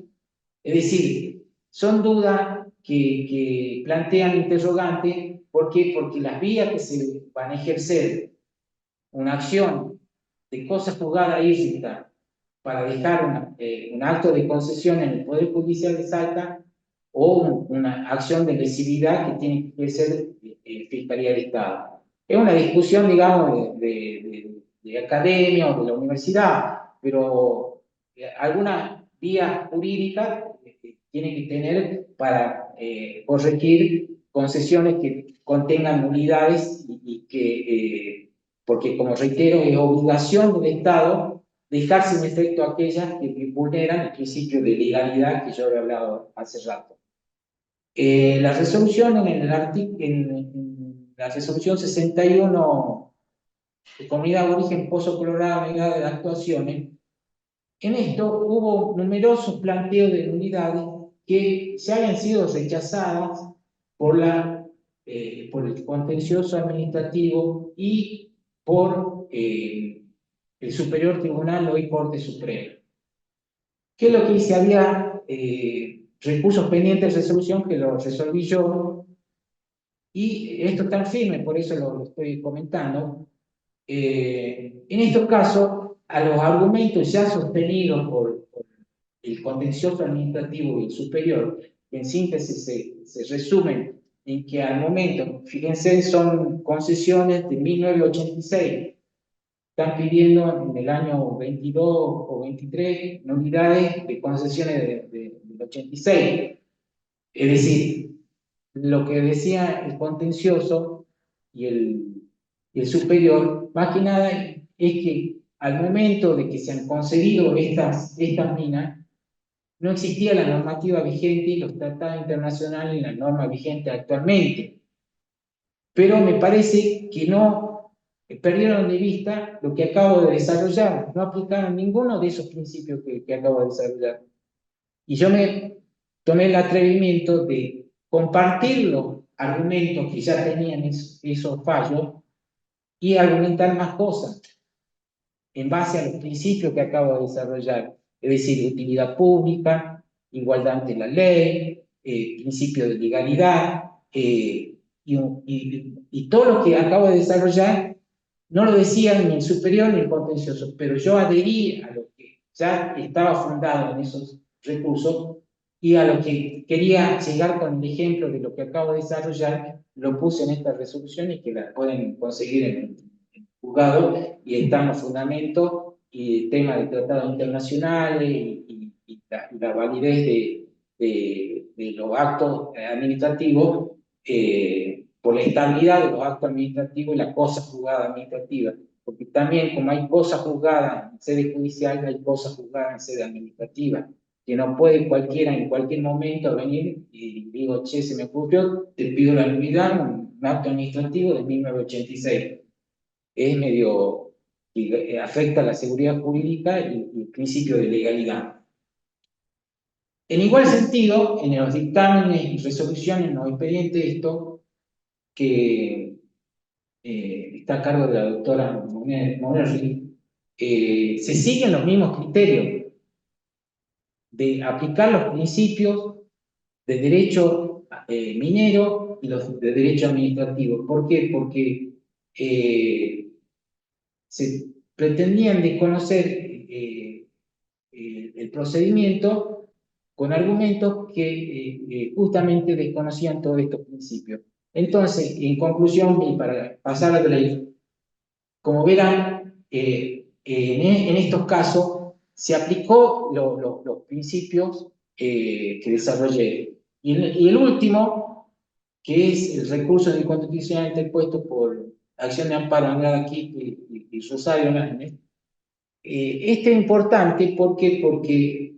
Es decir, son dudas que plantean interrogantes. ¿Por qué? Porque las vías que se van a ejercer una acción de cosa juzgada ilícita para dejar un acto de concesión en el Poder Judicial de Salta o una acción de lesividad que tiene que ser Fiscalía de Estado. Es una discusión, digamos, de academia o de la universidad, pero alguna vía jurídica tiene que tener para corregir concesiones que contengan nulidades y que, porque como reitero, es obligación del Estado dejar sin efecto aquellas que vulneran el principio de legalidad que yo había hablado hace rato. La resolución en la resolución 61 de Comunidad de Origen Pozo Colorado, Negada de Actuaciones, en esto hubo numerosos planteos de nulidades que se habían sido rechazadas por el contencioso administrativo y por el Superior Tribunal, hoy Corte Suprema. ¿Qué es lo que hice? Había recursos pendientes de resolución que lo resolví yo, y esto está firme, por eso lo estoy comentando. En estos casos, a los argumentos ya sostenidos por el contencioso administrativo y el superior, que en síntesis se resumen en que al momento, fíjense, son concesiones de 1986, están pidiendo en el año 22 o 23 nulidades de concesiones del 86. Es decir, lo que decía el contencioso y el superior, más que nada es que al momento de que se han concedido estas minas, no existía la normativa vigente y los tratados internacionales y la norma vigente actualmente. Pero me parece que no perdieron de vista lo que acabo de desarrollar, no aplicaron ninguno de esos principios que acabo de desarrollar. Y yo me tomé el atrevimiento de compartir los argumentos que ya tenían esos fallos y argumentar más cosas en base a los principios que acabo de desarrollar, es decir, utilidad pública, igualdad ante la ley, principio de legalidad, y todo lo que acabo de desarrollar no lo decía ni el superior ni el contencioso, pero yo adherí a lo que ya estaba fundado en esos recursos y a lo que quería llegar con el ejemplo de lo que acabo de desarrollar, lo puse en esta resolución y que la pueden conseguir en el juzgado, y están los fundamentos y el tema de tratados internacionales y la validez de los actos administrativos, por la estabilidad de los actos administrativos y la cosa juzgada administrativa. Porque también, como hay cosas juzgadas en sede judicial, hay cosas juzgadas en sede administrativa, que no puede cualquiera en cualquier momento venir y digo, che, se me ocurrió, te pido la nulidad, un acto administrativo de 1986. Es medio, afecta la seguridad jurídica y el principio de legalidad. En igual sentido, en los dictámenes y resoluciones, en los expedientes, esto que está a cargo de la doctora Monerri, se siguen los mismos criterios de aplicar los principios de derecho minero y los de derecho administrativo. ¿Por qué? Porque se pretendían desconocer el procedimiento con argumentos que justamente desconocían todos estos principios. Entonces, en conclusión, y para pasar a la, como verán, en estos casos se aplicó los principios que desarrollé. Y el último, que es el recurso de inconstitucionalidad interpuesto por Acción de Amparo Andrada Quispe y Rosario Nájez. Este es importante porque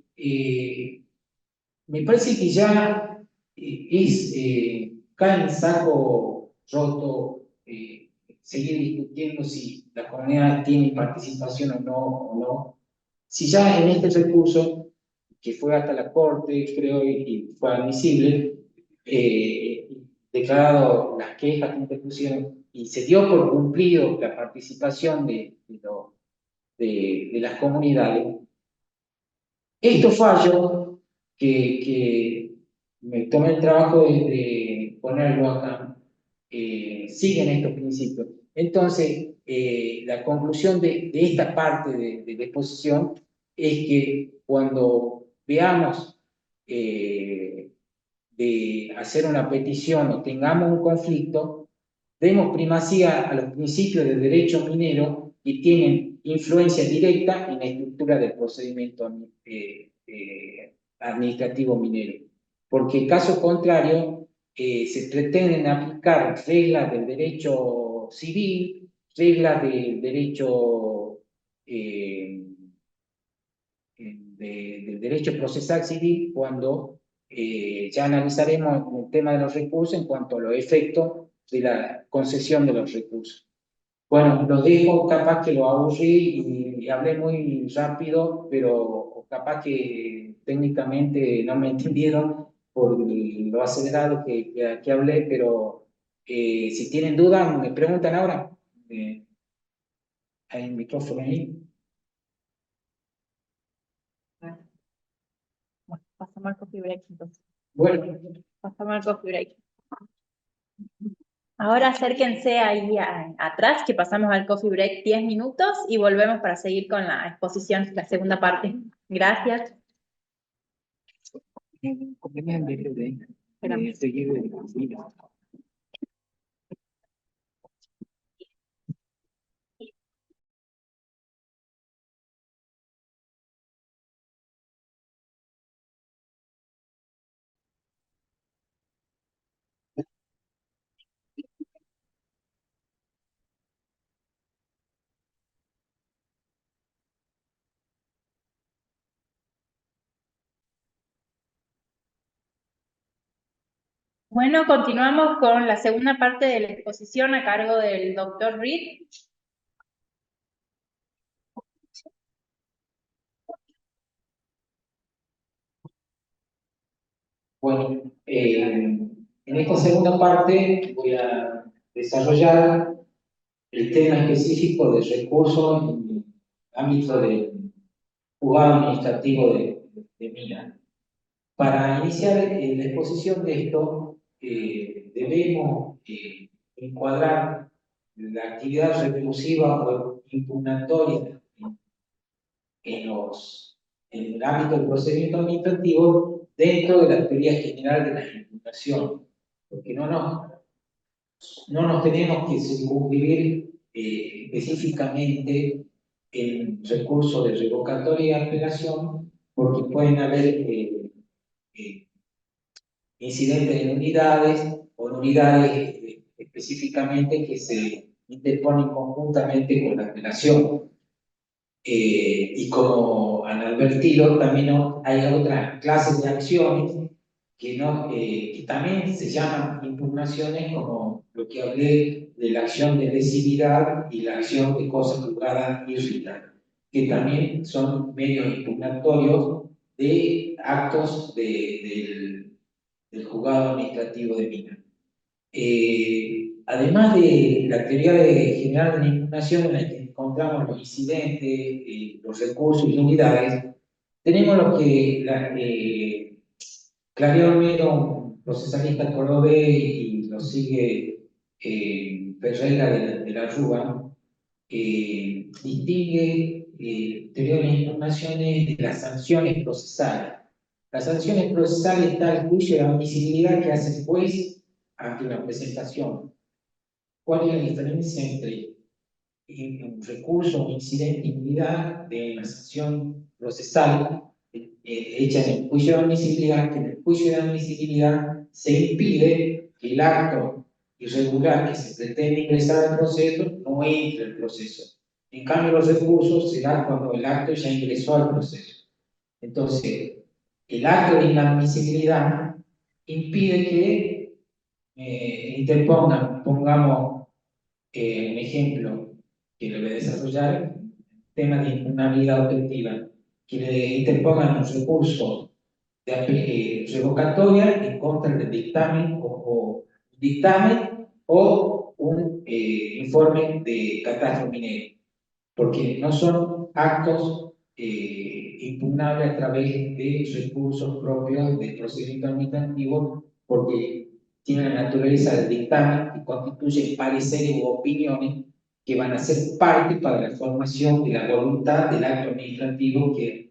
me parece que ya cae en saco roto seguir discutiendo si la comunidad tiene participación o no. Si ya en este recurso, que fue hasta la Corte, creo, y fue admisible, declarado las quejas que interpusieron y se dio por cumplido la participación de las comunidades, estos fallos que me tomé el trabajo de ponerlo acá, siguen estos principios. Entonces, la conclusión de esta parte de la exposición es que cuando veamos de hacer una petición o tengamos un conflicto, demos primacía a los principios del derecho minero que tienen influencia directa en la estructura del procedimiento administrativo minero. Porque caso contrario, se pretenden aplicar reglas del derecho civil, reglas del derecho del derecho procesal civil cuando ya analizaremos el tema de los recursos en cuanto a los efectos de la concesión de los recursos. Bueno, los dejo, capaz que lo aburrí y hablé muy rápido, pero capaz que técnicamente no me entendieron por lo acelerado que hablé, pero si tienen dudas, me preguntan ahora. Hay un micrófono ahí. Bueno, pasamos al coffee break entonces. Bueno. Pasamos al coffee break. Ahora acérquense ahí atrás, que pasamos al coffee break 10 minutos y volvemos para seguir con la exposición, la segunda parte. Gracias. Bueno, continuamos con la segunda parte de la exposición a cargo del doctor Reed. Bueno, en esta segunda parte voy a desarrollar el tema específico de recursos en el ámbito del juzgado administrativo de mina. Para iniciar la exposición de esto, debemos encuadrar la actividad recursiva o impugnatoria en el ámbito del procedimiento administrativo dentro de la teoría general de la impugnación, porque no nos tenemos que circunscribir específicamente en recursos de revocatoria y apelación, porque pueden haber incidentes en unidades o en unidades específicamente que se interponen conjuntamente con la apelación. Y como han advertido, también hay otras clases de acciones que también se llaman impugnaciones, como lo que hablé de la acción de lesividad y la acción de cosa juzgada irritada, que también son medios impugnatorios de actos del juzgado administrativo de mina. Además de la teoría general de la impugnación en la que encontramos los incidentes, los recursos y unidades, tenemos lo que Claudio Olmedo, un procesalista cordobés, y lo sigue Ferreira de la Rúa, distingue teoría de las impugnaciones de las sanciones procesales. Las sanciones procesales está el juicio de admisibilidad que hace el juez ante una presentación. ¿Cuál es la diferencia entre un recurso o incidente de impunidad de una sanción procesal hecha en el juicio de admisibilidad? Que en el juicio de admisibilidad se impide que el acto irregular que se pretende ingresar al proceso no entre al proceso. En cambio, los recursos se dan cuando el acto ya ingresó al proceso. Entonces, el acto de inadmisibilidad impide que interpongan, pongamos un ejemplo que le voy a desarrollar, tema de impugnabilidad objetiva, que le interpongan un recurso de revocatoria en contra del dictamen o dictamen o un informe de catastro minero, porque no son actos impugnables a través de recursos propios del procedimiento administrativo, porque tienen la naturaleza del dictamen y constituyen pareceres u opiniones que van a ser parte para la formación de la voluntad del acto administrativo que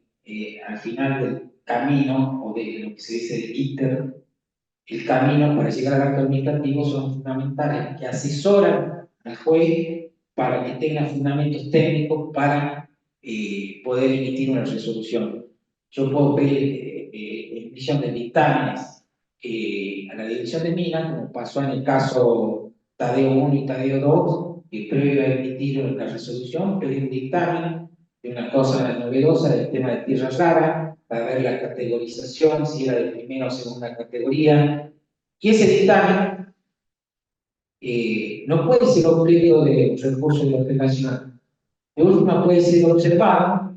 al final del camino, o de lo que se dice el ITER, el camino para llegar al acto administrativo, son fundamentales, que asesoran al juez para que tenga fundamentos técnicos para poder emitir una resolución. Yo puedo pedir emisión de dictámenes a la Dirección de Minas, como pasó en el caso Tadeo 1 y Tadeo 2, que previo a emitir la resolución, pedir un dictamen de una cosa novedosa del tema de tierra rara, para ver la categorización, si era de primera o segunda categoría. Y ese dictamen no puede ser objeto de recurso de observación. De última puede ser observado,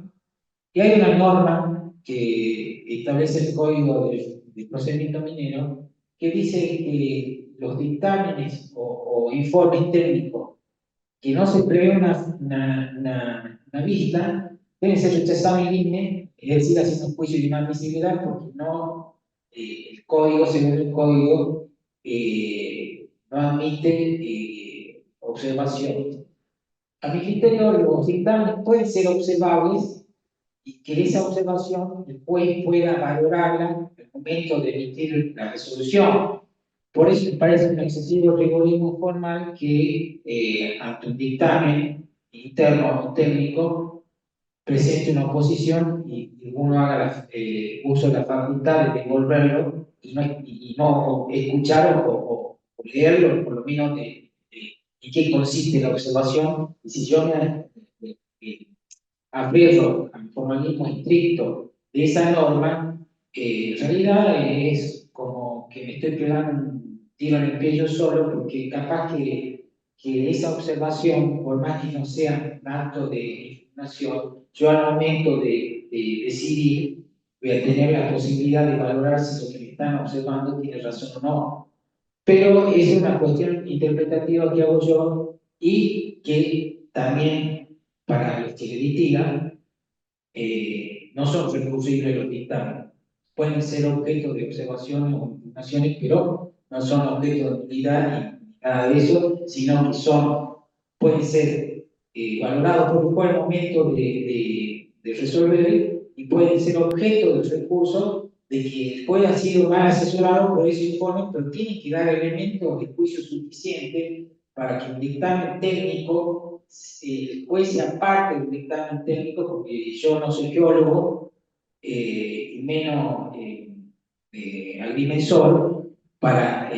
y hay una norma que establece el Código de Procedimiento Minero que dice que los dictámenes o informes técnicos que no se prevé una vista deben ser rechazados en línea, es decir, haciendo un juicio de inadmisibilidad, porque no, el código, según el código, no admite observaciones. A mi criterio, los dictámenes pueden ser observables y que esa observación el juez pueda valorarla al momento de emitir la resolución. Por eso me parece un excesivo rigorismo formal que ante un dictamen interno o técnico presente una oposición y uno haga uso de la facultad de devolverlo y no escuchar o leerlo, por lo menos en qué consiste la observación. Y si yo aferro al formalismo estricto de esa norma, en realidad es como que me estoy pegando un tiro en el pie yo solo, porque capaz que esa observación, por más que no sea un acto de información, yo al momento de decidir voy a tener la posibilidad de valorar si lo que me están observando tiene razón o no. Pero es una cuestión interpretativa que hago yo y que también para los que litigan no son recursibles los dictámenes. Pueden ser objeto de observaciones o impugnaciones, pero no son objeto de utilidad ni nada de eso, sino que pueden ser valorados por un buen momento de resolver y pueden ser objeto de recursos de que el juez ha sido mal asesorado por ese informe, pero tiene que dar elementos de juicio suficientes para que un dictamen técnico, el juez se aparte del dictamen técnico, porque yo no soy geólogo, y menos agrimensor, para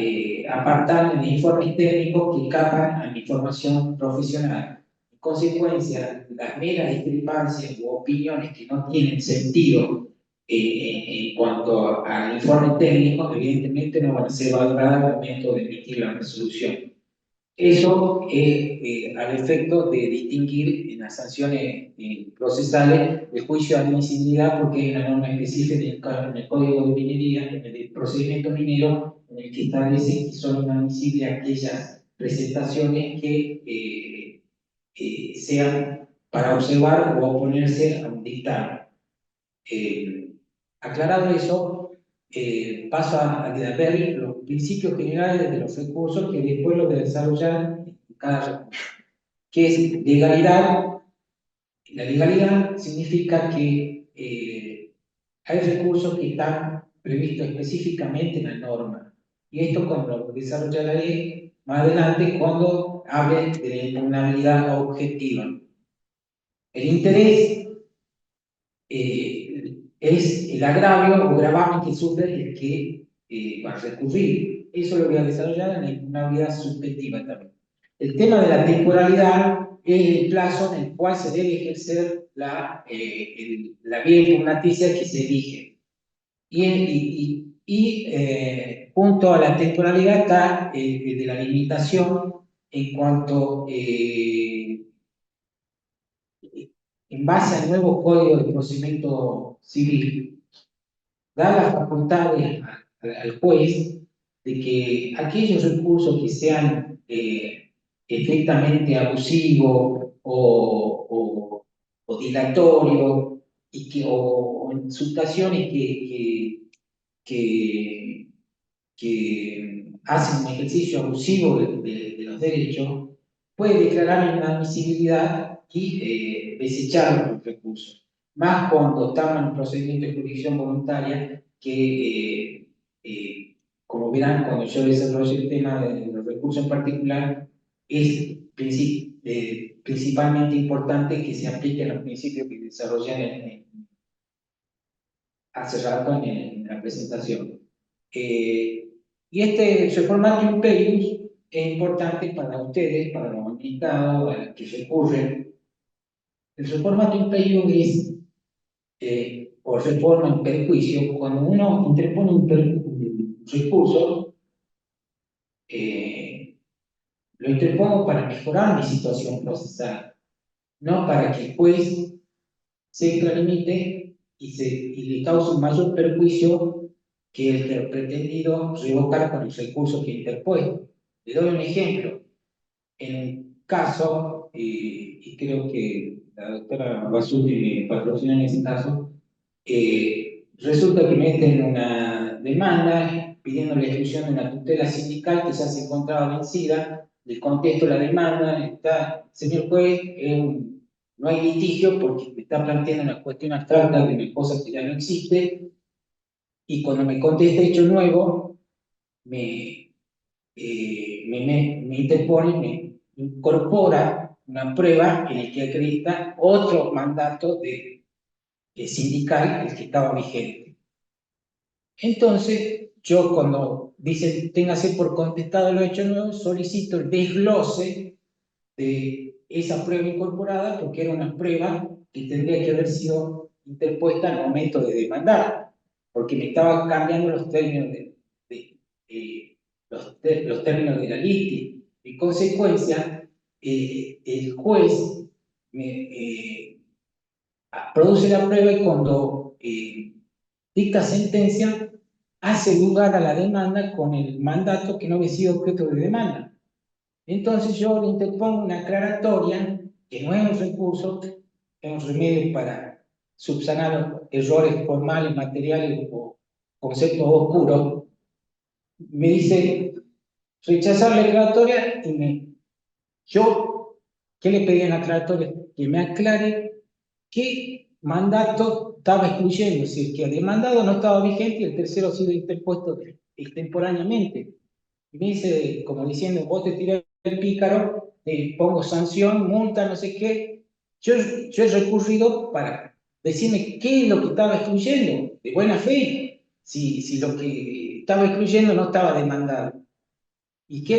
apartarme de informes técnicos que escapan a mi formación profesional. En consecuencia, las meras discrepancias o opiniones que no tienen sentido en cuanto al informe técnico, evidentemente no van a ser valoradas al momento de emitir la resolución. Eso al efecto de distinguir en las sanciones procesales el juicio de admisibilidad, porque hay una norma específica en el Código de Minería, en el procedimiento minero, en el que establece que son inadmisibles aquellas presentaciones que sean para observar o oponerse a un dictamen. Aclarado eso, paso a ver los principios generales de los recursos que después los de desarrollar en cada recurso, que es legalidad. La legalidad significa que hay recursos que están previstos específicamente en la norma, y esto cuando lo desarrollaré más adelante cuando hable de la impugnabilidad objetiva. El interés es el agravio o gravamen que sufre el que va a recurrir. Eso lo voy a desarrollar en la impugnabilidad subjetiva también. El tema de la temporalidad es el plazo en el cual se debe ejercer la vía impugnaticia que se elige. Junto a la temporalidad está de la limitación en cuanto en base al nuevo Código de Procedimiento Civil, da la facultad al juez de que aquellos recursos que sean estrictamente abusivos o dilatorios, o en situaciones que hacen un ejercicio abusivo de los derechos, puede declarar inadmisibilidad y desechar los recursos. más cuando estamos en el procedimiento de jurisdicción voluntaria, que, como verán, cuando yo desarrolle el tema de los recursos en particular, es principalmente importante que se apliquen los principios que desarrollé hace rato en la presentación. Y este reformatorio imperius es importante para ustedes, para los administrados, a los que recurren. El reformatorio imperius es, o reforma en perjuicio, cuando uno interpone un recurso, lo interpongo para mejorar mi situación procesal, no para que el juez se extralimite y le cause un mayor perjuicio que el pretendido revocar con el recurso que interpuesto. Le doy un ejemplo. En un caso, y creo que la doctora Basuti me patrocina en ese caso, resulta que meten una demanda pidiendo la exclusión de una tutela sindical que ya se encontraba vencida. Le contesto la demanda, está, señor juez, no hay litigio porque me está planteando una cuestión abstracta de una cosa que ya no existe, y cuando me contesta hecho nuevo, me interpone, me incorpora una prueba en la que acredita otro mandato sindical, el que estaba vigente. Entonces, yo cuando dicen téngase por contestado lo hecho nuevo, solicito el desglose de esa prueba incorporada, porque era una prueba que tendría que haber sido interpuesta al momento de demandar, porque me estaba cambiando los términos los términos de la litis. En consecuencia, el juez produce la prueba y cuando dicta sentencia, hace lugar a la demanda con el mandato que no había sido objeto de demanda. Entonces yo le interpongo una aclaratoria, que no es un recurso, es un remedio para subsanar errores formales, materiales o conceptos oscuros. Me dice rechazar la aclaratoria y yo, ¿qué le pedí en la aclaratoria? Que me aclare qué mandato estaba excluyendo, si es que el demandado no estaba vigente y el tercero ha sido interpuesto extemporáneamente. Y me dice, como diciendo, vos te tirás el pícaro, te pongo sanción, multa, no sé qué. Yo he recurrido para decirme qué es lo que estaba excluyendo, de buena fe, si lo que estaba excluyendo no estaba demandado. Y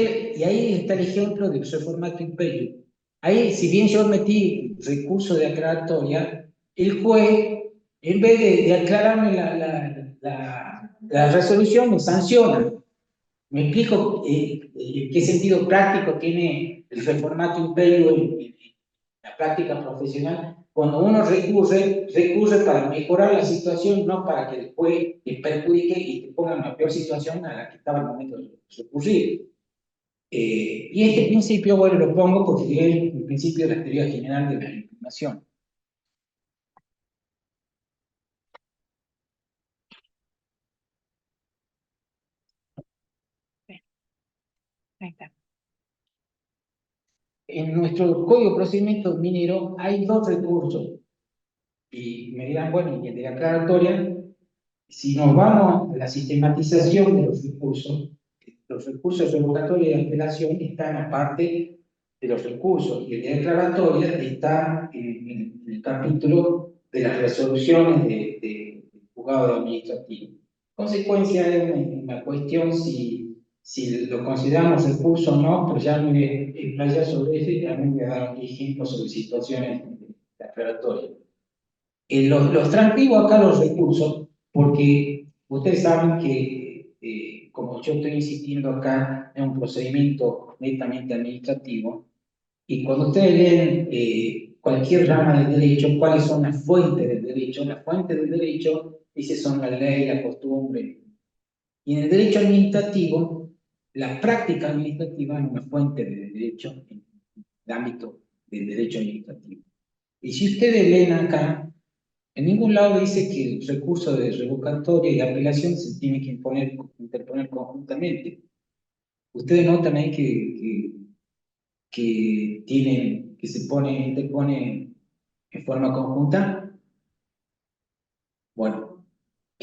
ahí está el ejemplo del reformatorio imperio. Ahí, si bien yo metí recurso de aclaratoria, el juez, en vez de aclararme la resolución, me sanciona. Me explico qué sentido práctico tiene el reformatorio imperio en la práctica profesional. Cuando uno recurre para mejorar la situación, no para que el juez te perjudique y te ponga en una peor situación a la que estaba al momento de recurrir. Y este principio, bueno, lo pongo porque es el principio de la teoría general de la impugnación. Ahí está. En nuestro Código de Procedimiento Minero hay dos recursos. Y me dirán, bueno, y el de la aclaratoria, si nos vamos a la sistematización de los recursos revocatorios y de apelación están aparte de los recursos, y el de declaratoria está en el capítulo de las resoluciones del juzgado administrativo. Consecuencia de una cuestión si lo consideramos recurso o no, pero ya me voy a explayar sobre eso y también voy a dar ejemplos sobre situaciones de aclaratoria. Los transcribo acá los recursos porque ustedes saben que, como yo estoy insistiendo acá, es un procedimiento netamente administrativo, y cuando ustedes leen cualquier rama del derecho, ¿cuáles son las fuentes del derecho? Las fuentes del derecho, dice, son la ley, la costumbre. Y en el derecho administrativo, la práctica administrativa es una fuente del derecho en el ámbito del derecho administrativo. Y si ustedes leen acá, en ningún lado dice que el recurso de revocatoria y de apelación se tiene que interponer conjuntamente. Ustedes notan ahí que se interpone en forma conjunta.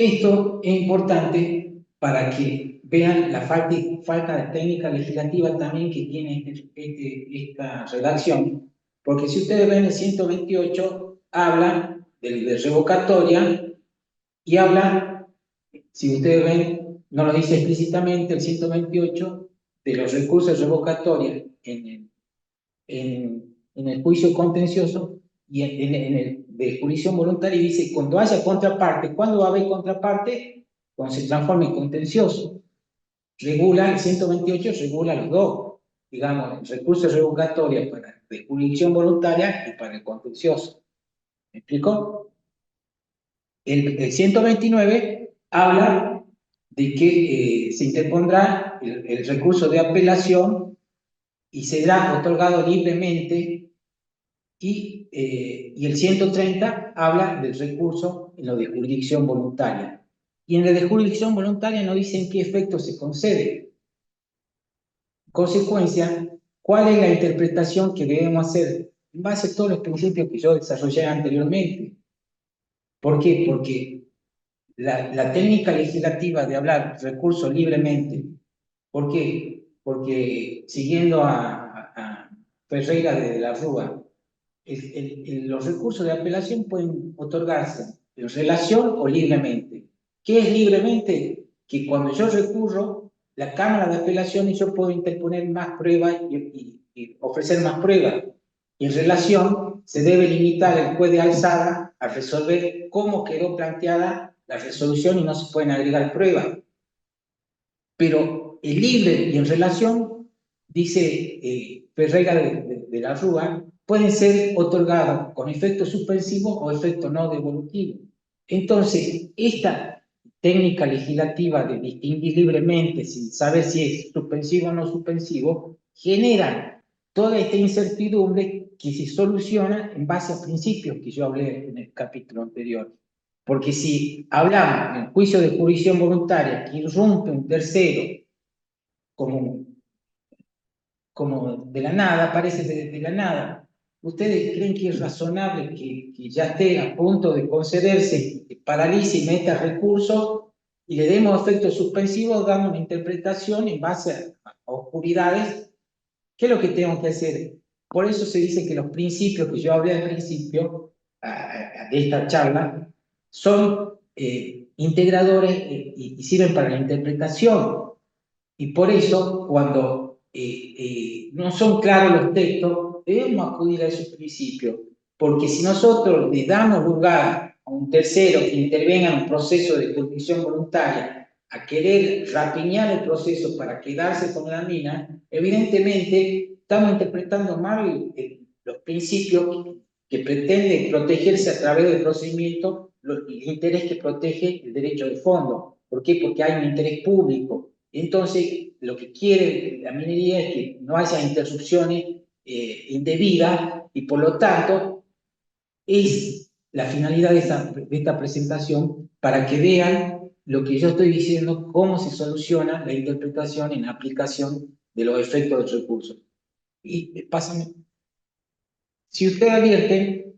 Esto es importante para que vean la falta de técnica legislativa también que tiene esta redacción, porque si ustedes ven el 128, habla de revocatoria y habla, si ustedes ven, no lo dice explícitamente el 128, de los recursos revocatorios en el juicio contencioso y en el de jurisdicción voluntaria, y dice, cuando haya contraparte, ¿cuándo va a haber contraparte? Cuando se transforme en contencioso. Regula, el 128 regula los dos, digamos, recursos revocatorios para de jurisdicción voluntaria y para el contencioso. ¿Me explico? El 129 habla de que se interpondrá el recurso de apelación y será otorgado libremente, y el 130 habla del recurso en lo de jurisdicción voluntaria. Y en lo de jurisdicción voluntaria no dice en qué efecto se concede. En consecuencia, ¿cuál es la interpretación que debemos hacer? En base a todos los principios que yo desarrollé anteriormente. ¿Por qué? Porque la técnica legislativa de hablar recurso libremente, ¿por qué? Porque siguiendo a Ferreira de la Rúa, los recursos de apelación pueden otorgarse en relación o libremente. ¿Qué es libremente? Que cuando yo recurro, la Cámara de Apelaciones yo puedo interponer más pruebas y ofrecer más pruebas. Y en relación, se debe limitar el juez de alzada a resolver cómo quedó planteada la resolución y no se pueden agregar pruebas. Pero el libre y en relación, dice Ferreira de la Rúa, pueden ser otorgados con efecto suspensivo o efecto no devolutivo. Entonces, esta técnica legislativa de distinguir libremente sin saber si es suspensivo o no suspensivo, genera toda esta incertidumbre que se soluciona en base a principios que yo hablé en el capítulo anterior. Porque si hablamos en juicio de jurisdicción voluntaria que irrumpe un tercero como de la nada, aparece de la nada, ¿ustedes creen que es razonable que ya esté a punto de concederse, que paralice y meta recursos y le demos efectos suspensivos dando una interpretación en base a oscuridades? ¿Qué es lo que tenemos que hacer? Por eso se dice que los principios que yo hablé al principio de esta charla son integradores y sirven para la interpretación. Y por eso, cuando no son claros los textos, debemos acudir a esos principios. Porque si nosotros le damos lugar a un tercero que intervenga en un proceso de jurisdicción voluntaria a querer rapiñar el proceso para quedarse con la mina, evidentemente estamos interpretando mal los principios que pretenden protegerse a través del procedimiento, el interés que protege el derecho de fondo. ¿Por qué? Porque hay un interés público. Entonces, lo que quiere la minería es que no haya interrupciones indebidas y por lo tanto es la finalidad de esta presentación para que vean lo que yo estoy diciendo, cómo se soluciona la interpretación en aplicación de los efectos del recurso. Y pásame. Si usted advierte,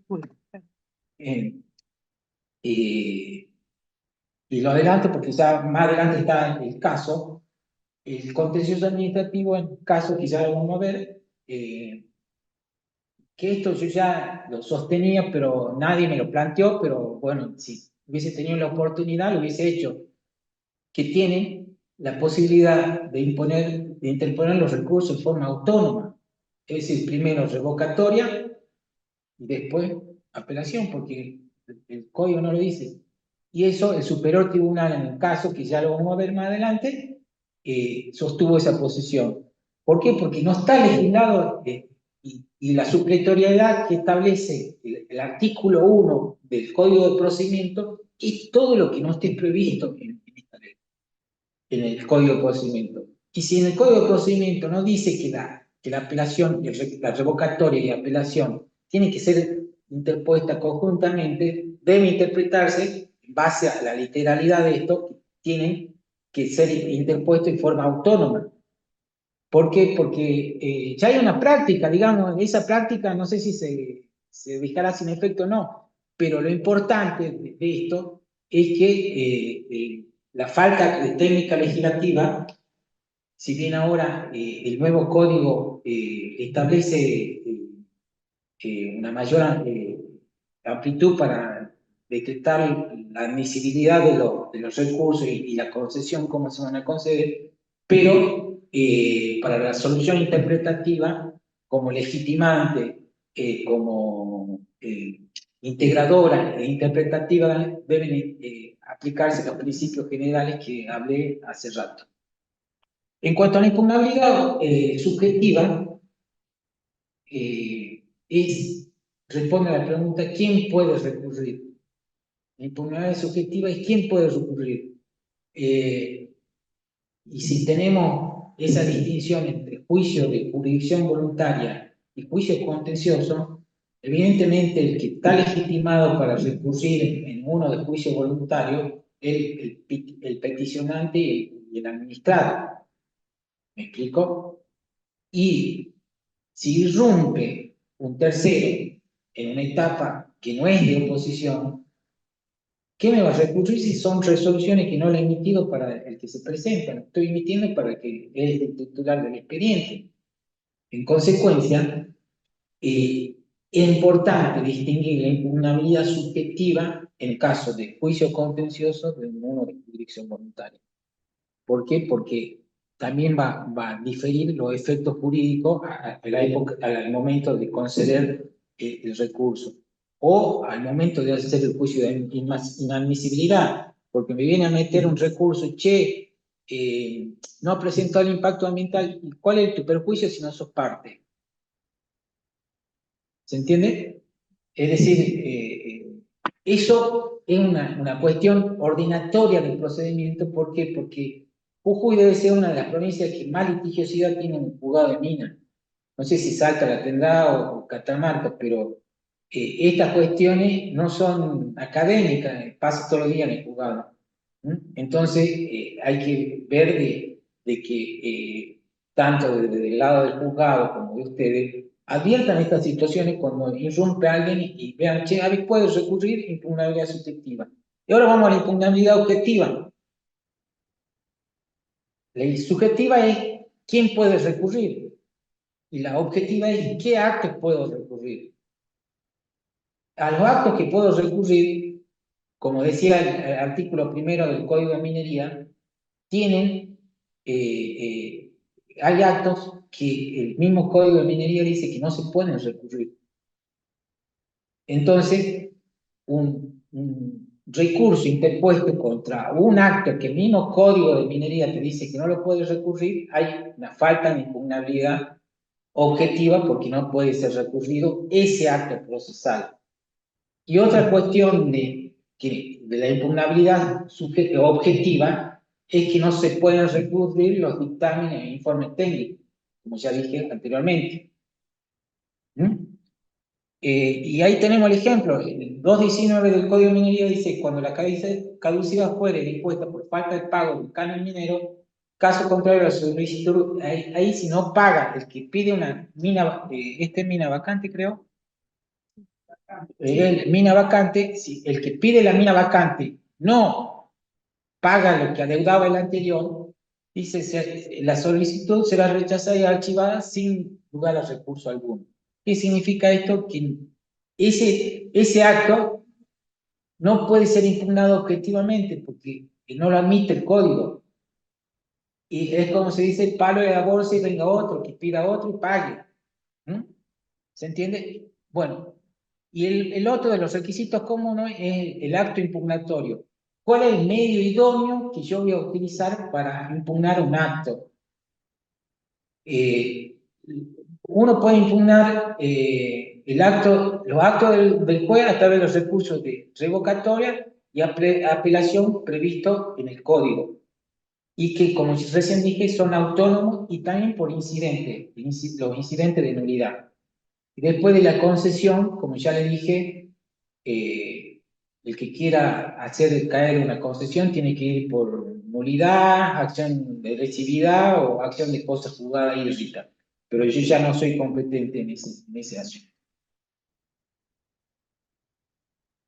y lo adelanto porque ya más adelante está el caso, el contencioso administrativo, en caso que ya lo vamos a ver, que esto yo ya lo sostenía, pero nadie me lo planteó, pero bueno, si hubiese tenido la oportunidad, lo hubiese hecho, que tiene la posibilidad de interponer los recursos de forma autónoma, es decir, primero revocatoria y después apelación, porque el código no lo dice. Y eso el superior tribunal, en el caso que ya lo vamos a ver más adelante, sostuvo esa posición. ¿Por qué? Porque no está legislado y la supletoriedad que establece el artículo 1 del Código de Procedimiento es todo lo que no esté previsto en esta ley, en el Código de Procedimiento. Y si en el Código de Procedimiento no dice que la apelación, la revocatoria y la apelación tiene que ser interpuesta conjuntamente, debe interpretarse en base a la literalidad de esto, que tienen que ser interpuestos en forma autónoma. ¿Por qué? Porque ya hay una práctica, digamos, esa práctica no sé si se dejará sin efecto o no, pero lo importante de esto es que la falta de técnica legislativa, si bien ahora el nuevo código establece una mayor amplitud para detectar la admisibilidad de los recursos y la concesión, cómo se van a conceder, pero para la solución interpretativa, como legitimante, como integradora e interpretativa, deben aplicarse los principios generales que hablé hace rato. En cuanto a la impugnabilidad subjetiva, responde a la pregunta: ¿quién puede recurrir? La impugnabilidad subjetiva es quién puede recurrir. Y si tenemos esa distinción entre juicio de jurisdicción voluntaria y juicio contencioso, evidentemente el que está legitimado para recurrir en uno de juicio voluntario es el peticionante y el administrado. ¿Me explico? Y si irrumpe un tercero en una etapa que no es de oposición, ¿qué me va a recurrir si son resoluciones que no le he emitido para el que se presenta? Estoy emitiendo para el que es el titular del expediente. En consecuencia, es importante distinguir la impugnabilidad subjetiva en el caso de juicio contencioso de uno de jurisdicción voluntaria. ¿Por qué? Porque también va a diferir los efectos jurídicos al momento de conceder el recurso o al momento de hacer el juicio de inadmisibilidad, porque me viene a meter un recurso, no presentó el impacto ambiental. ¿Cuál es tu perjuicio si no sos parte? ¿Se entiende? Es decir, eso es una cuestión ordinatoria del procedimiento. ¿Por qué? Porque Jujuy debe ser una de las provincias que más litigiosidad tiene en el juzgado de Minas. No sé si Salta la tendrá o Catamarca, pero estas cuestiones no son académicas, pasan todos los días en el juzgado. Entonces, hay que ver de que tanto desde el lado del juzgado como de ustedes adviertan estas situaciones cuando irrumpe alguien y vean: che, a ver, puedes recurrir impugnabilidad subjetiva. Y ahora vamos a la impugnabilidad objetiva. La subjetiva es quién puede recurrir y la objetiva es qué actos puedo recurrir. A los actos que puedo recurrir, como decía el artículo primero del Código de Minería, hay actos que el mismo Código de Minería dice que no se pueden recurrir. Entonces, un recurso interpuesto contra un acto que el mismo Código de Minería te dice que no lo puedes recurrir, hay una falta de impugnabilidad objetiva porque no puede ser recurrido ese acto procesal. Y otra cuestión de la impugnabilidad objetiva es que no se pueden recurrir los dictámenes e informes técnicos, como ya dije anteriormente. Y ahí tenemos el ejemplo. El 219 del Código de Minería dice: cuando la caducidad fuere dispuesta por falta de pago del canon minero, caso contrario a la solicitud, ahí si no paga el que pide una mina, mina vacante, creo, mina vacante, si el que pide la mina vacante no paga lo que adeudaba el anterior, dice, la solicitud será rechazada y archivada sin lugar a recurso alguno. ¿Qué significa esto? Que ese acto no puede ser impugnado objetivamente porque no lo admite el código. Y es como se dice: palo de la bolsa y venga otro, que pida otro y pague. ¿Se entiende? Bueno, y el otro de los requisitos comunes es el acto impugnatorio. ¿Cuál es el medio idóneo que yo voy a utilizar para impugnar un acto? Uno puede impugnar los actos del juez a través de los recursos de revocatoria y apelación previsto en el código, y que, como recién dije, son autónomos y también por incidente, los incidentes de nulidad. Y después de la concesión, como ya le dije, el que quiera hacer caer una concesión tiene que ir por nulidad, acción de lesividad o acción de cosa juzgada y irrita. Pero yo ya no soy competente en ese asunto.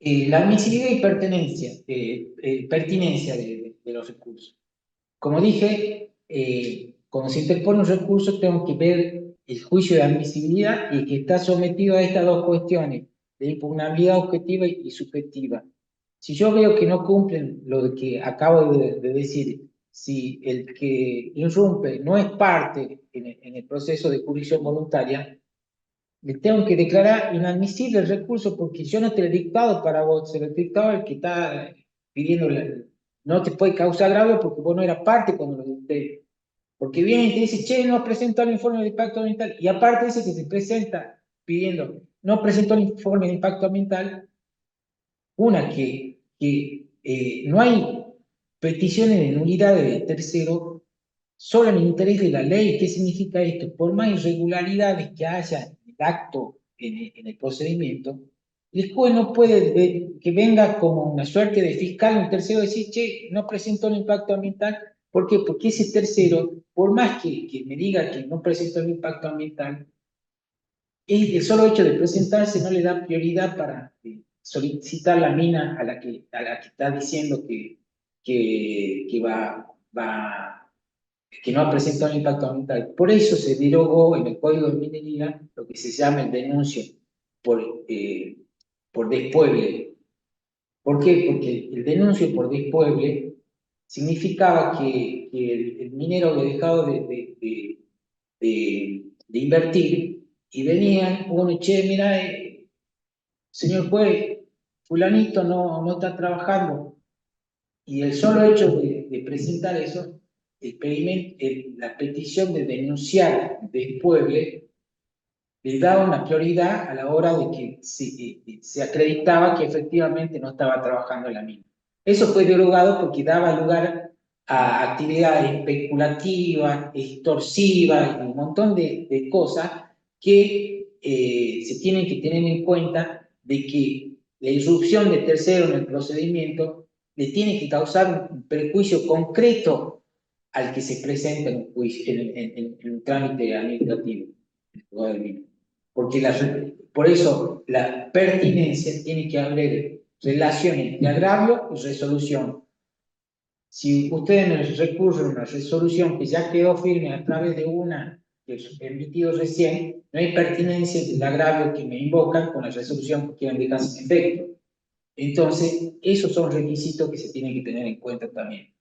La admisibilidad y pertinencia de los recursos. Como dije, cuando se interpone un recurso tengo que ver el juicio de admisibilidad y que está sometido a estas dos cuestiones, de impugnabilidad objetiva y subjetiva. Si yo veo que no cumplen lo que acabo de decir, si el que irrumpe no es parte en el proceso de jurisdicción voluntaria, le tengo que declarar inadmisible el recurso porque yo no te lo he dictado para vos, se lo he dictado el que está pidiendo, no te puede causar agravio porque vos no eras parte cuando lo dicté. Porque viene y te dice, che, no presentó el informe de impacto ambiental, y aparte dice que se presenta pidiendo, no presentó el informe de impacto ambiental, una que no hay peticiones de nulidad de tercero, solo en el interés de la ley. ¿Qué significa esto? Por más irregularidades que haya en el acto, en el procedimiento, el juez no puede que venga como una suerte de fiscal, un tercero, decir, che, no presentó el impacto ambiental. ¿Por qué? Porque ese tercero, por más que me diga que no presentó el impacto ambiental, el solo hecho de presentarse no le da prioridad para solicitar la mina a la que está diciendo que que no ha presentado un impacto ambiental. Por eso se derogó en el Código de Minería lo que se llama el denuncio por despueble. ¿Por qué? Porque el denuncio por despueble significaba que el minero había dejado de invertir y venían, uno, che, mira, señor juez, fulanito no está trabajando. Y el solo hecho de presentar eso, la petición de denunciar después le daba una prioridad a la hora de que se acreditaba que efectivamente no estaba trabajando en la mina. Eso fue derogado porque daba lugar a actividades especulativas, extorsivas y un montón de cosas que se tienen que tener en cuenta de que la irrupción de tercero en el procedimiento le tiene que causar un perjuicio concreto al que se presenta en un, juicio, en un trámite administrativo. Porque por eso la pertinencia tiene que haber relación entre agravio y resolución. Si ustedes me recurren a una resolución que ya quedó firme a través de una que he emitido recién, no hay pertinencia del agravio que me invocan con la resolución que quieren dejar sin efecto. Entonces, esos son requisitos que se tienen que tener en cuenta también.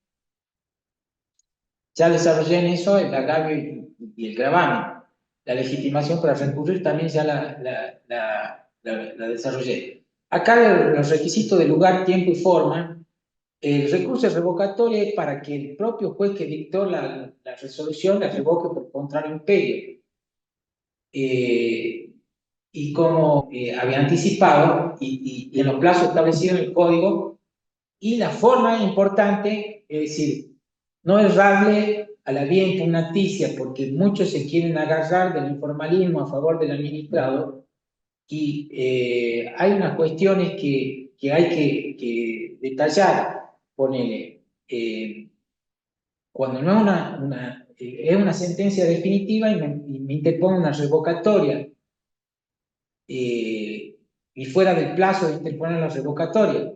Ya desarrollé en eso el agravio y el gravamen. La legitimación para recurrir también ya la desarrollé. Acá los requisitos de lugar, tiempo y forma. El recurso revocatorio es para que el propio juez que dictó la resolución la revoque por contrario imperio. Y como había anticipado, y en los plazos establecidos en el código, y la forma importante, es decir, no errarle a la vía impugnaticia, porque muchos se quieren agarrar del informalismo a favor del administrado, y hay unas cuestiones que hay que detallar. Ponele, cuando no es una sentencia definitiva y me interpone una revocatoria, y fuera del plazo de interponer la revocatoria,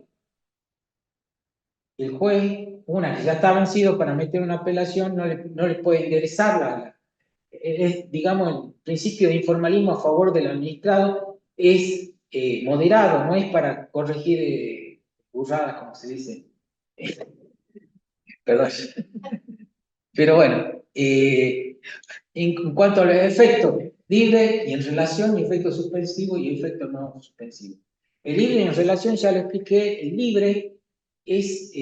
el juez, una que ya está vencido para meter una apelación, no le puede enderezar digamos, el principio de informalismo a favor del administrado es moderado, no es para corregir burradas, como se dice. Perdón. Pero bueno, en cuanto a los efectos libre y en relación, y efecto suspensivo y efecto no suspensivo. El libre en relación, ya lo expliqué, el libre es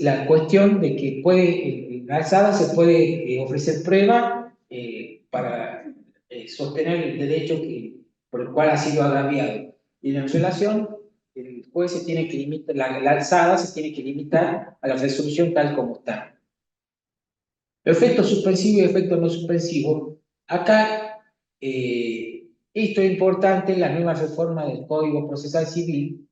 la cuestión de que en la alzada se puede ofrecer prueba para sostener el derecho por el cual ha sido agraviado. Y en relación, el juez se tiene que limitar, la alzada se tiene que limitar a la resolución tal como está. Efecto suspensivo y efecto no suspensivo. Acá, esto es importante, la nueva reforma del Código Procesal Civil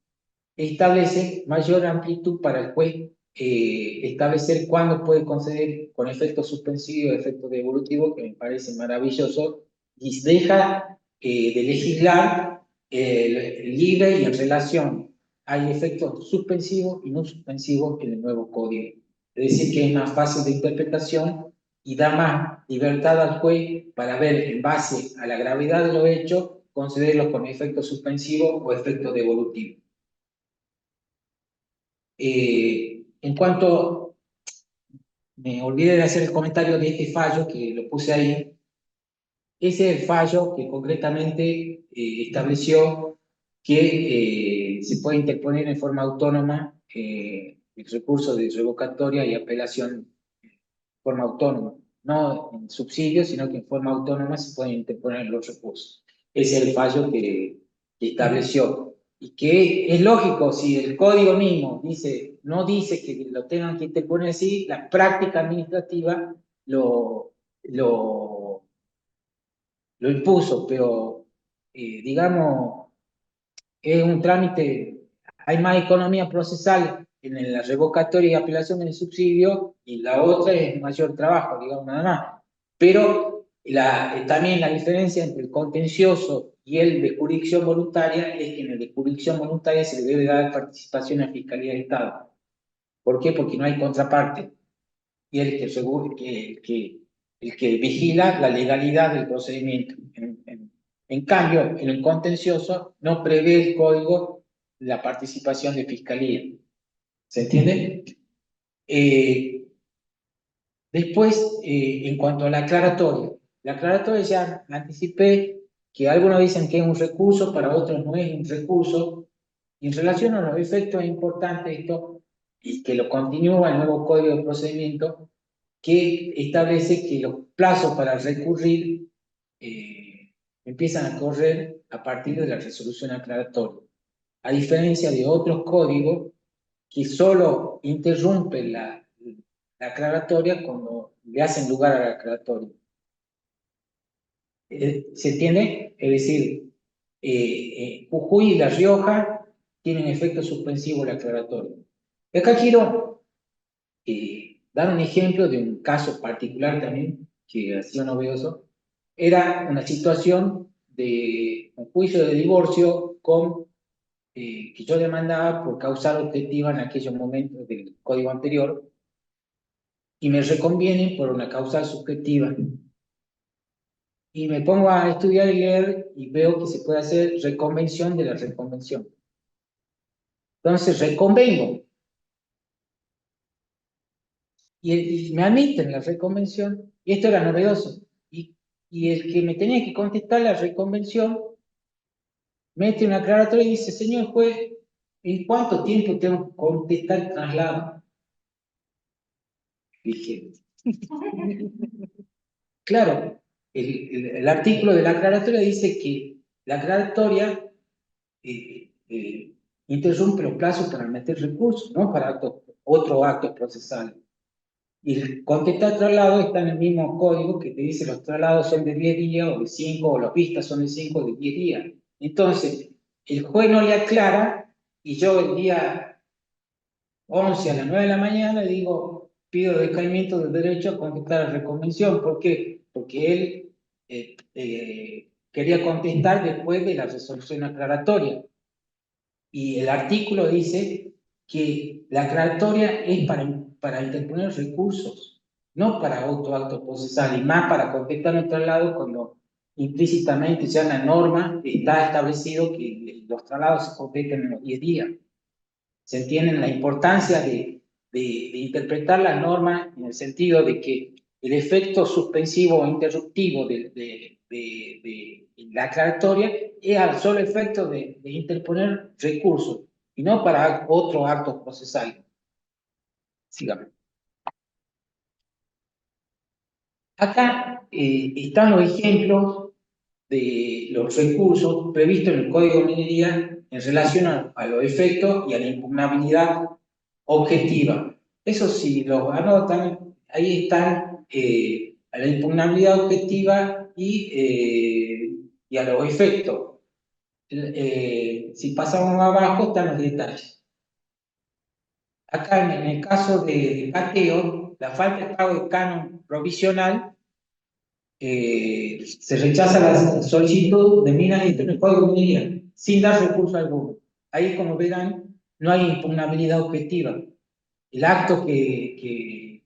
establece mayor amplitud para el juez establecer cuándo puede conceder con efecto suspensivo y efecto devolutivo, que me parece maravilloso, y deja de legislar libre y en relación. Hay efectos suspensivos y no suspensivos en el nuevo código. Es decir, que es más fácil de interpretación y da más libertad al juez para ver, en base a la gravedad de los hechos, concederlos con efectos suspensivos o efectos devolutivos. En cuanto, me olvidé de hacer el comentario de este fallo, que lo puse ahí. Ese es el fallo que concretamente estableció que se puede interponer en forma autónoma el recurso de revocatoria y apelación en forma autónoma. No en subsidio, sino que en forma autónoma se pueden interponer los recursos. Ese es el fallo que estableció. Y que es lógico, si el código mismo dice, no dice que lo tengan que interponer así, la práctica administrativa lo impuso, pero digamos, es un trámite, hay más economía procesal en la revocatoria y apelación del subsidio, y la otra es mayor trabajo, digamos, nada más. Pero también la diferencia entre el contencioso y el de jurisdicción voluntaria es que en el de jurisdicción voluntaria se le debe dar participación a Fiscalía de Estado. ¿Por qué? Porque no hay contraparte. Y el que vigila la legalidad del procedimiento. En cambio, en el contencioso no prevé el código la participación de fiscalía. ¿Se entiende? Después, en cuanto a la aclaratoria ya anticipé que algunos dicen que es un recurso, para otros no es un recurso. Y en relación a los efectos es importante esto, y que lo continúa el nuevo Código de Procedimiento, que establece que los plazos para recurrir empiezan a correr a partir de la resolución aclaratoria. A diferencia de otros códigos que solo interrumpen la aclaratoria cuando le hacen lugar a la aclaratoria. ¿Se entiende? Es decir, Jujuy y La Rioja tienen efecto suspensivo la aclaratoria. Y acá quiero dar un ejemplo de un caso particular también que ha sido novedoso. Era una situación de un juicio de divorcio que yo demandaba por causal objetiva en aquellos momentos del código anterior, y me reconviene por una causal subjetiva. Y me pongo a estudiar y leer y veo que se puede hacer reconvención de la reconvención. Entonces reconvengo. Y me admiten la reconvención, y esto era novedoso. Y el que me tenía que contestar la reconvención mete una aclaratoria y dice: señor juez, ¿en cuánto tiempo tengo que contestar el traslado? Dije, claro, el artículo de la aclaratoria dice que la aclaratoria interrumpe los plazos para meter recursos, no para otros actos procesales. Y el contestar traslado está en el mismo código que te dice los traslados son de 10 días o de 5, o las vistas son de 5 o de 10 días. Entonces, el juez no le aclara, y yo el día 11 a las 9 de la mañana digo: pido decaimiento del derecho a contestar la reconvención. ¿Por qué? Porque él quería contestar después de la resolución aclaratoria. Y el artículo dice que la aclaratoria es para interponer recursos, no para otro acto procesal, y más para contestar el traslado cuando implícitamente ya en la norma está establecido que los traslados se completan en los 10 días. ¿Se entiende la importancia de interpretar la norma en el sentido de que el efecto suspensivo o interruptivo de la aclaratoria es al solo efecto de interponer recursos y no para otros actos procesales? Sígame. Acá están los ejemplos de los recursos previstos en el Código de Minería en relación a los efectos y a la impugnabilidad objetiva. Eso sí, los anotan, ahí están a la impugnabilidad objetiva y a los efectos. Si pasamos abajo están los detalles. Acá en el caso de cateo, la falta de pago de canon provisional se rechaza la solicitud de mina en el Código de Minería sin dar recurso alguno. Ahí, como verán, no hay impugnabilidad objetiva. El acto que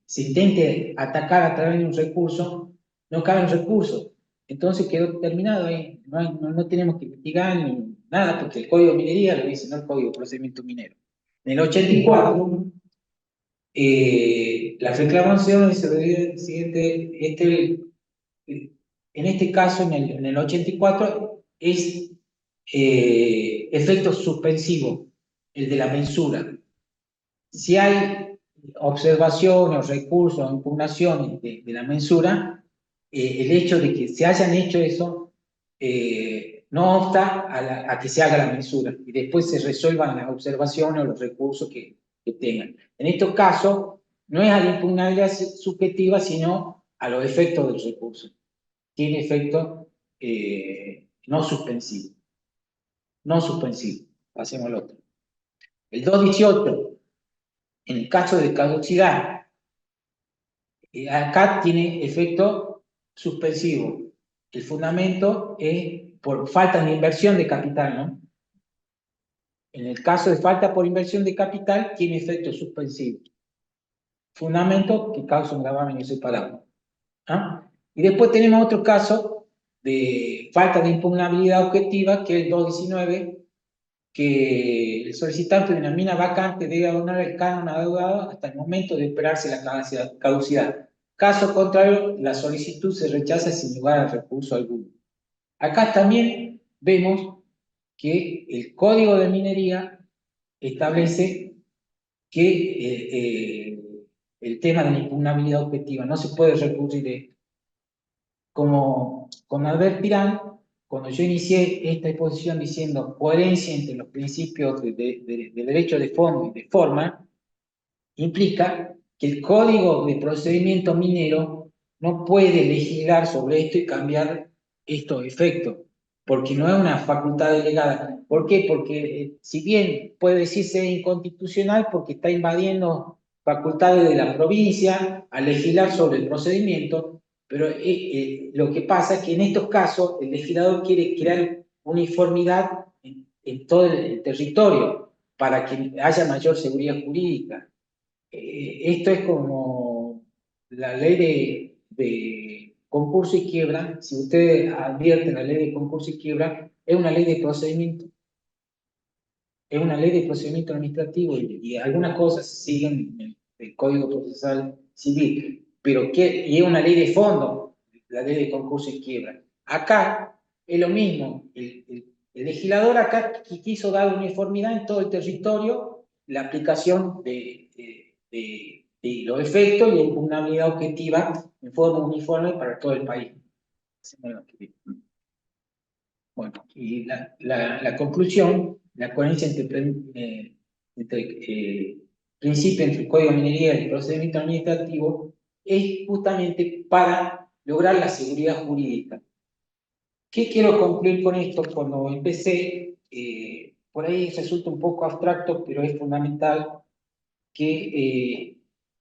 se intente atacar a través de un recurso, no cabe en recurso. Entonces quedó terminado ahí. No tenemos que investigar ni nada, porque el Código de Minería lo dice, no el Código de Procedimiento Minero. En el 84, la reclamación se debe al siguiente, en este caso, en el 84, es efecto suspensivo, el de la mensura. Si hay observaciones, recursos, impugnaciones de la mensura, el hecho de que se hayan hecho eso no obsta a que se haga la mensura y después se resuelvan las observaciones o los recursos que tengan. En estos casos, no es a la impugnabilidad subjetiva, sino a los efectos del recurso. Tiene efecto no suspensivo. No suspensivo. Pasemos al otro. El 218. En el caso de caducidad, acá tiene efecto suspensivo. El fundamento es por falta de inversión de capital, ¿no? En el caso de falta por inversión de capital, tiene efecto suspensivo. Fundamento que causa un gravamen inseparable. ¿Ah? Y después tenemos otro caso de falta de impugnabilidad objetiva, que es el 219, que el solicitante de una mina vacante debe abonar el canon adeudado hasta el momento de esperarse la caducidad. Caso contrario, la solicitud se rechaza sin lugar a recurso alguno. Acá también vemos que el Código de Minería establece que el tema de la impugnabilidad objetiva no se puede recurrir de esto. Como advertirán, cuando yo inicié esta exposición diciendo coherencia entre los principios de derecho de fondo y de forma, implica que el Código de Procedimiento Minero no puede legislar sobre esto y cambiar estos efectos, porque no es una facultad delegada. ¿Por qué? Porque si bien puede decirse inconstitucional porque está invadiendo facultades de la provincia a legislar sobre el procedimiento, pero lo que pasa es que en estos casos el legislador quiere crear uniformidad en todo el territorio para que haya mayor seguridad jurídica. Esto es como la ley de concurso y quiebra. Si ustedes advierten la ley de concurso y quiebra, es una ley de procedimiento. Es una ley de procedimiento administrativo y algunas cosas siguen en el Código Procesal Civil, pero y es una ley de fondo, la ley de concurso y quiebra. Acá es lo mismo. El legislador acá quiso dar uniformidad en todo el territorio, la aplicación de los efectos y la impugnabilidad objetiva en forma uniforme para todo el país. Bueno, y la conclusión, la coherencia entre principio entre el Código de Minería y el procedimiento administrativo es justamente para lograr la seguridad jurídica. ¿Qué quiero concluir con esto? Cuando empecé, por ahí resulta un poco abstracto, pero es fundamental que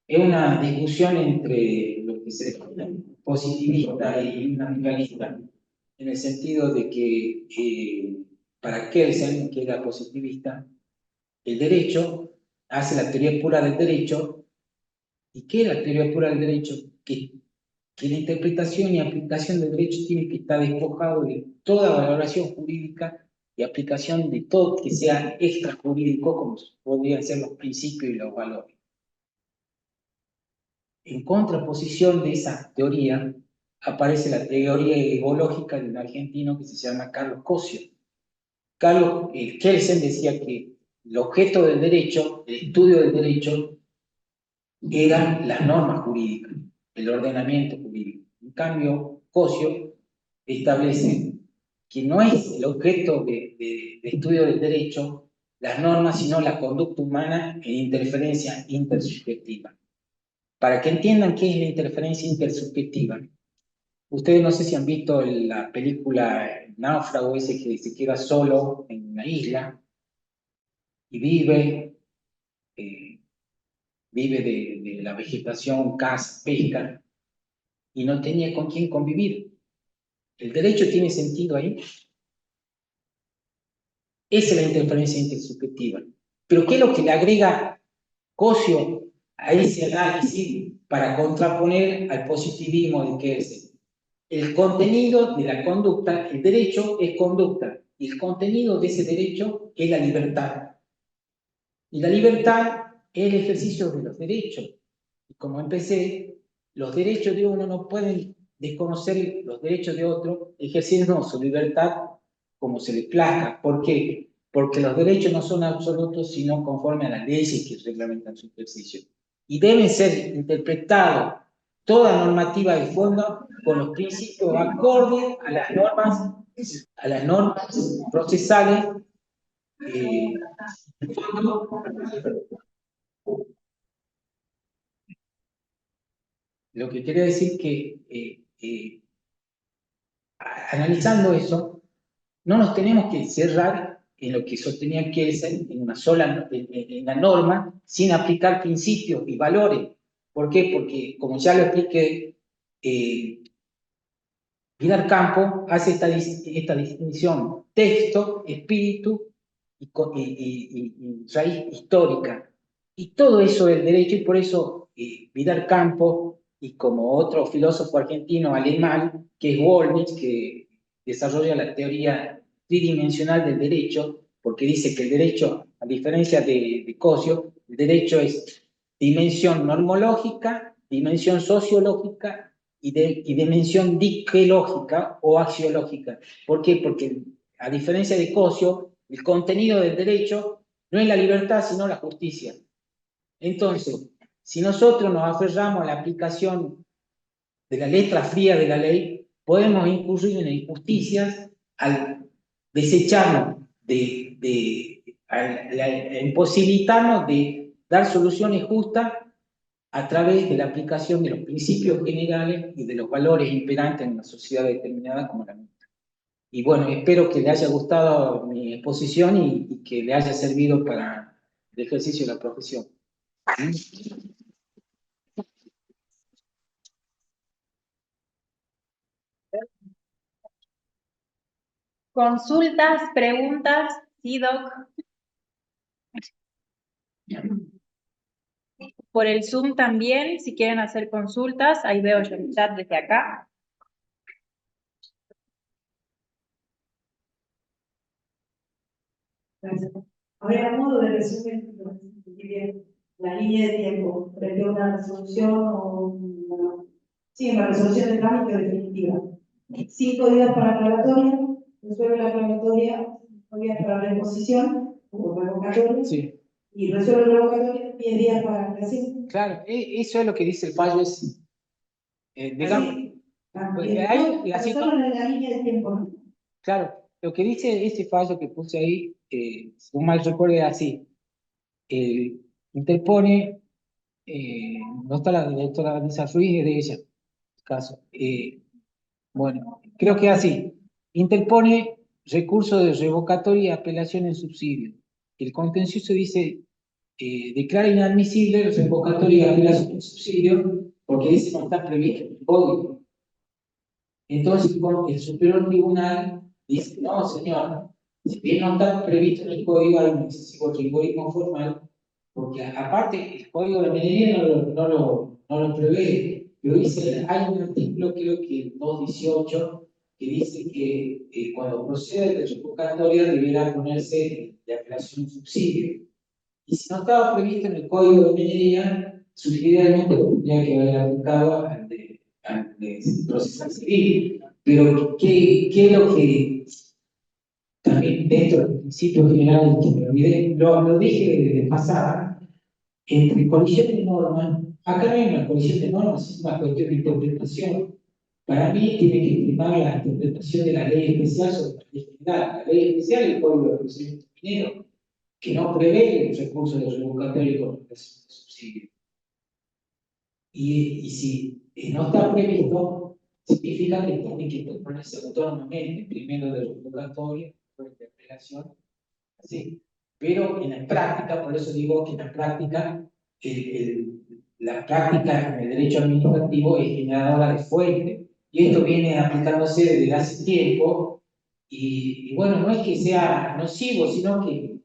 es una discusión entre lo que se define positivista y naturalista, en el sentido de que para Kelsen, que era positivista, el derecho hace la teoría pura del derecho. ¿Y qué es la teoría pura del derecho? Que la interpretación y aplicación del derecho tiene que estar despojado de toda valoración jurídica y aplicación de todo que sea extrajurídico, como podrían ser los principios y los valores. En contraposición de esa teoría aparece la teoría egológica de un argentino que se llama Carlos Cosio. Kelsen decía que el objeto del derecho, el estudio del derecho, eran las normas jurídicas, el ordenamiento jurídico. En cambio, Cosio establece que no es el objeto de estudio del derecho las normas, sino la conducta humana en interferencia intersubjetiva. Para que entiendan qué es la interferencia intersubjetiva, ustedes no sé si han visto la película Náufrago, ese que se queda solo en una isla y vive vive de la vegetación, caza, pesca, y no tenía con quién convivir. ¿El derecho tiene sentido ahí? Esa es la interferencia intersubjetiva. Pero ¿qué es lo que le agrega Cosio a ese análisis para contraponer al positivismo de Kelsen? El contenido de la conducta, el derecho es conducta, y el contenido de ese derecho es la libertad. Y la libertad es el ejercicio de los derechos. Y como empecé, los derechos de uno no pueden desconocer los derechos de otro, ejerciendo su libertad como se les plazca. ¿Por qué? Porque los derechos no son absolutos, sino conforme a las leyes que reglamentan su ejercicio. Y deben ser interpretados toda normativa de fondo con los principios acordes a las normas procesales de fondo. Lo que quiere decir que analizando eso, no nos tenemos que cerrar en lo que sostenía Kelsen, en una sola en la norma, sin aplicar principios y valores. ¿Por qué? Porque, como ya lo expliqué, Vidal Campo hace esta distinción texto, espíritu y raíz histórica. Y todo eso es el derecho, y por eso Vidal Campo, y como otro filósofo argentino alemán, que es Wolnitz, que desarrolla la teoría tridimensional del derecho, porque dice que el derecho, a diferencia de Cosio, el derecho es dimensión normológica, dimensión sociológica y dimensión dickelógica o axiológica. ¿Por qué? Porque a diferencia de Cosio, el contenido del derecho no es la libertad, sino la justicia. Entonces, si nosotros nos aferramos a la aplicación de la letra fría de la ley, podemos incurrir en injusticias al desecharnos, a imposibilitarnos de dar soluciones justas a través de la aplicación de los principios generales y de los valores imperantes en una sociedad determinada como la nuestra. Y bueno, espero que le haya gustado mi exposición y que le haya servido para el ejercicio de la profesión. Consultas, preguntas, sí, Doc. Por el Zoom también, si quieren hacer consultas, ahí veo yo el chat desde acá. Gracias. A ver, a modo de resumen, la línea de tiempo frente a una resolución una resolución de trámite definitiva. 5 días para aclaratoria, resuelve la aclaratoria, 5 días para reposición, o revocatoria, Sí. y resuelve la revocatoria, 10 días para aclaración. Claro, eso es lo que dice el fallo. Digamos, Solo en la línea de tiempo, ¿no? claro, lo que dice ese fallo que puse ahí, si no mal recuerdo, es así. Interpone, no está la doctora Lisa Ruiz, es de ella, caso. Bueno, creo que así. Interpone recurso de revocatoria y apelación en subsidio. El contencioso dice, declara inadmisible revocatoria y apelación en subsidio porque dice no está previsto en el código. Entonces, el superior tribunal dice, no, señor, si bien no está previsto en el código, hay un excesivo rigorismo formal, porque aparte el código de minería no lo prevé, pero dice, hay un artículo, creo que el 218, que dice que cuando procede de revocatoria deberá ponerse de apelación en subsidio. Y si no estaba previsto en el código de minería, subsidiariamente tendría que haber aplicado al de procesal civil. Pero, ¿qué es lo que también dentro del principio general que me olvidé? Lo dije de pasada, entre colisión de normas, acá no hay una colisión de normas, es una cuestión de interpretación. Para mí tiene que primar la interpretación de la ley especial sobre la ley general. La ley especial es el Código de Procedimiento Minero, que no prevé el recurso de revocatoria y colocación de subsidio. Y si no está previsto, significa que tiene que interponerse autónomamente, primero de revocatoria, después de apelación, así. Pero en la práctica, por eso digo que en la práctica la práctica en el derecho administrativo es generadora de fuente, y esto viene aplicándose desde hace tiempo, y bueno, no es que sea nocivo, sino que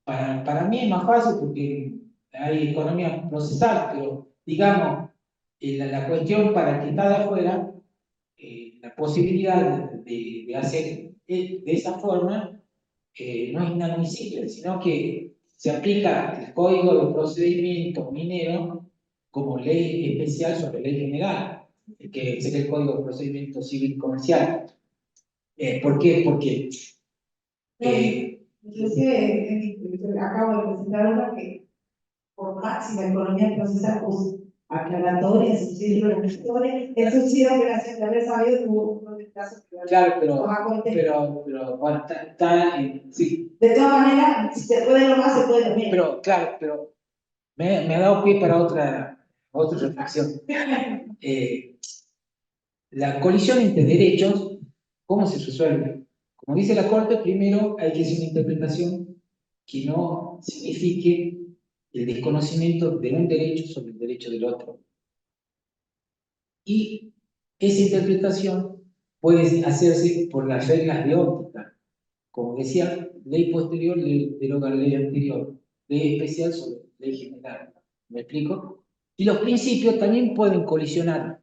para mí es más fácil porque hay economía procesal, pero digamos, la cuestión para el que está de afuera, la posibilidad de hacer de esa forma no es inadmisible, sino que se aplica el Código de Procedimiento Minero como ley especial sobre ley general, que es el Código de Procedimiento Civil y Comercial. ¿Por qué? Porque Inclusive, acabo de presentar una que por máxima economía procesal, pues, aclaratorias, subsidios regulatorios, el subsidio gracias a haber sabido tuvo un caso que claro, pero bueno, sí. De todas maneras, si se puede lo más, se puede lo menos. Pero, claro, pero me ha dado pie para otra reflexión. La colisión entre derechos, ¿cómo se resuelve? Como dice la Corte, primero hay que hacer una interpretación que no signifique el desconocimiento de un derecho sobre el derecho del otro. Y esa interpretación puede hacerse por las reglas de óptica. Como decía, ley posterior deroga la ley anterior, ley especial sobre ley general. ¿Me explico? Y los principios también pueden colisionar.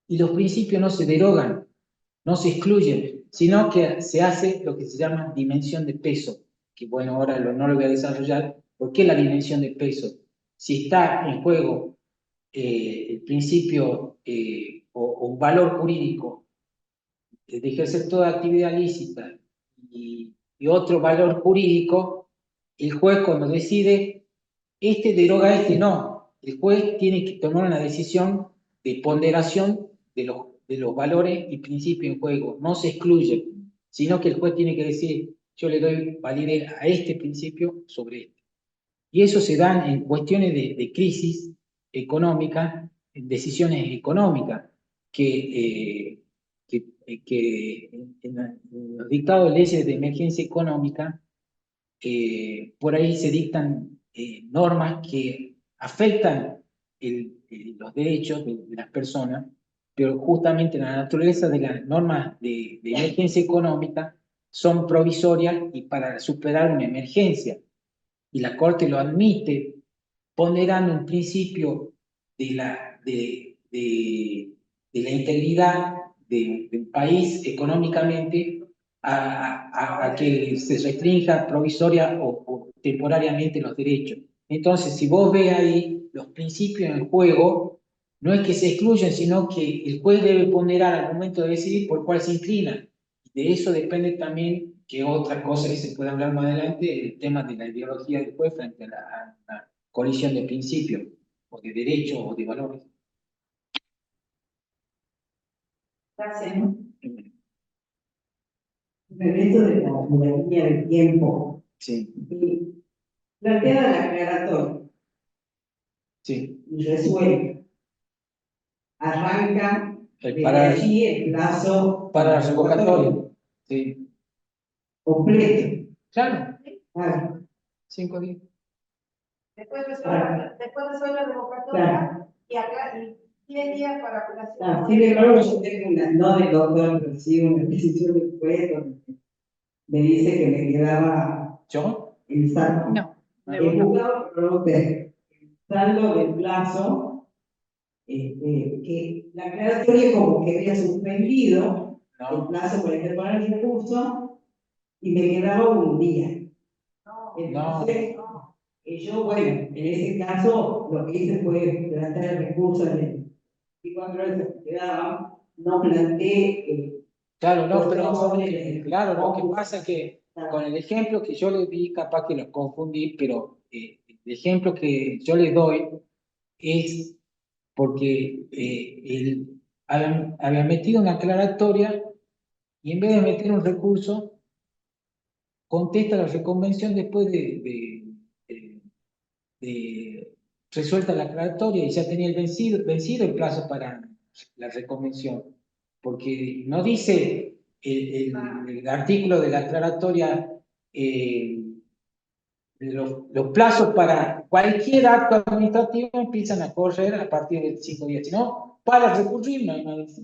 Y los principios no se derogan, no se excluyen, sino que se hace lo que se llama dimensión de peso, que bueno, ahora no lo voy a desarrollar. ¿Por qué la dimensión de peso? Si está en juego el principio o un valor jurídico de ejercer toda actividad lícita y otro valor jurídico, el juez cuando decide, este deroga este, no. El juez tiene que tomar una decisión de ponderación de los valores y principios en juego. No se excluye, sino que el juez tiene que decir, yo le doy validez a este principio sobre este. Y eso se da en cuestiones de crisis económica, en decisiones económicas, que en los dictados de leyes de emergencia económica, por ahí se dictan normas que afectan los derechos de las personas, pero justamente la naturaleza de las normas de emergencia económica son provisorias y para superar una emergencia. Y la Corte lo admite, ponderando un principio de la integridad del país económicamente a que se restrinja provisoria o temporariamente los derechos. Entonces, si vos ves ahí los principios en juego, no es que se excluyen, sino que el juez debe ponderar al momento de decidir por cuál se inclina. De eso depende también, que otra cosa que se puede hablar más adelante, el tema de la ideología del juez frente a la colisión de principios, o de derechos, o de valores. Gracias, ¿no? Regreso de la línea del tiempo. Sí. Y plantea la aclaratoria. Sí. Y resuelve. Arranca Para allí el plazo para revocatorio. Sí. Completo. Claro. Claro. 5 días. Después resuelve la revocatoria, Claro. y acá y 10 días para apelación. Sin embargo, yo tengo una, no de doctor, pero sí una decisión del juez donde me dice que me quedaba ¿Yo? el saldo. No, El juzgado saldo del plazo, que la aclaratoria como que había suspendido el plazo para interponer el recurso y me quedaba un día. Entonces, yo, bueno, en ese caso, lo que hice fue plantear el recurso en el 24 horas que quedaban, no planteé. Claro, no, pero claro, lo que pasa es que con el ejemplo que yo le di, capaz que los confundí, pero el ejemplo que yo le doy es porque él había metido una aclaratoria y en vez de meter un recurso, contesta la reconvención después de resuelta la aclaratoria y ya tenía vencido el plazo para la reconvención. Porque no dice el artículo de la aclaratoria los plazos para cualquier acto administrativo empiezan a correr a partir de 5 días. Si no, para recurrir no hay más.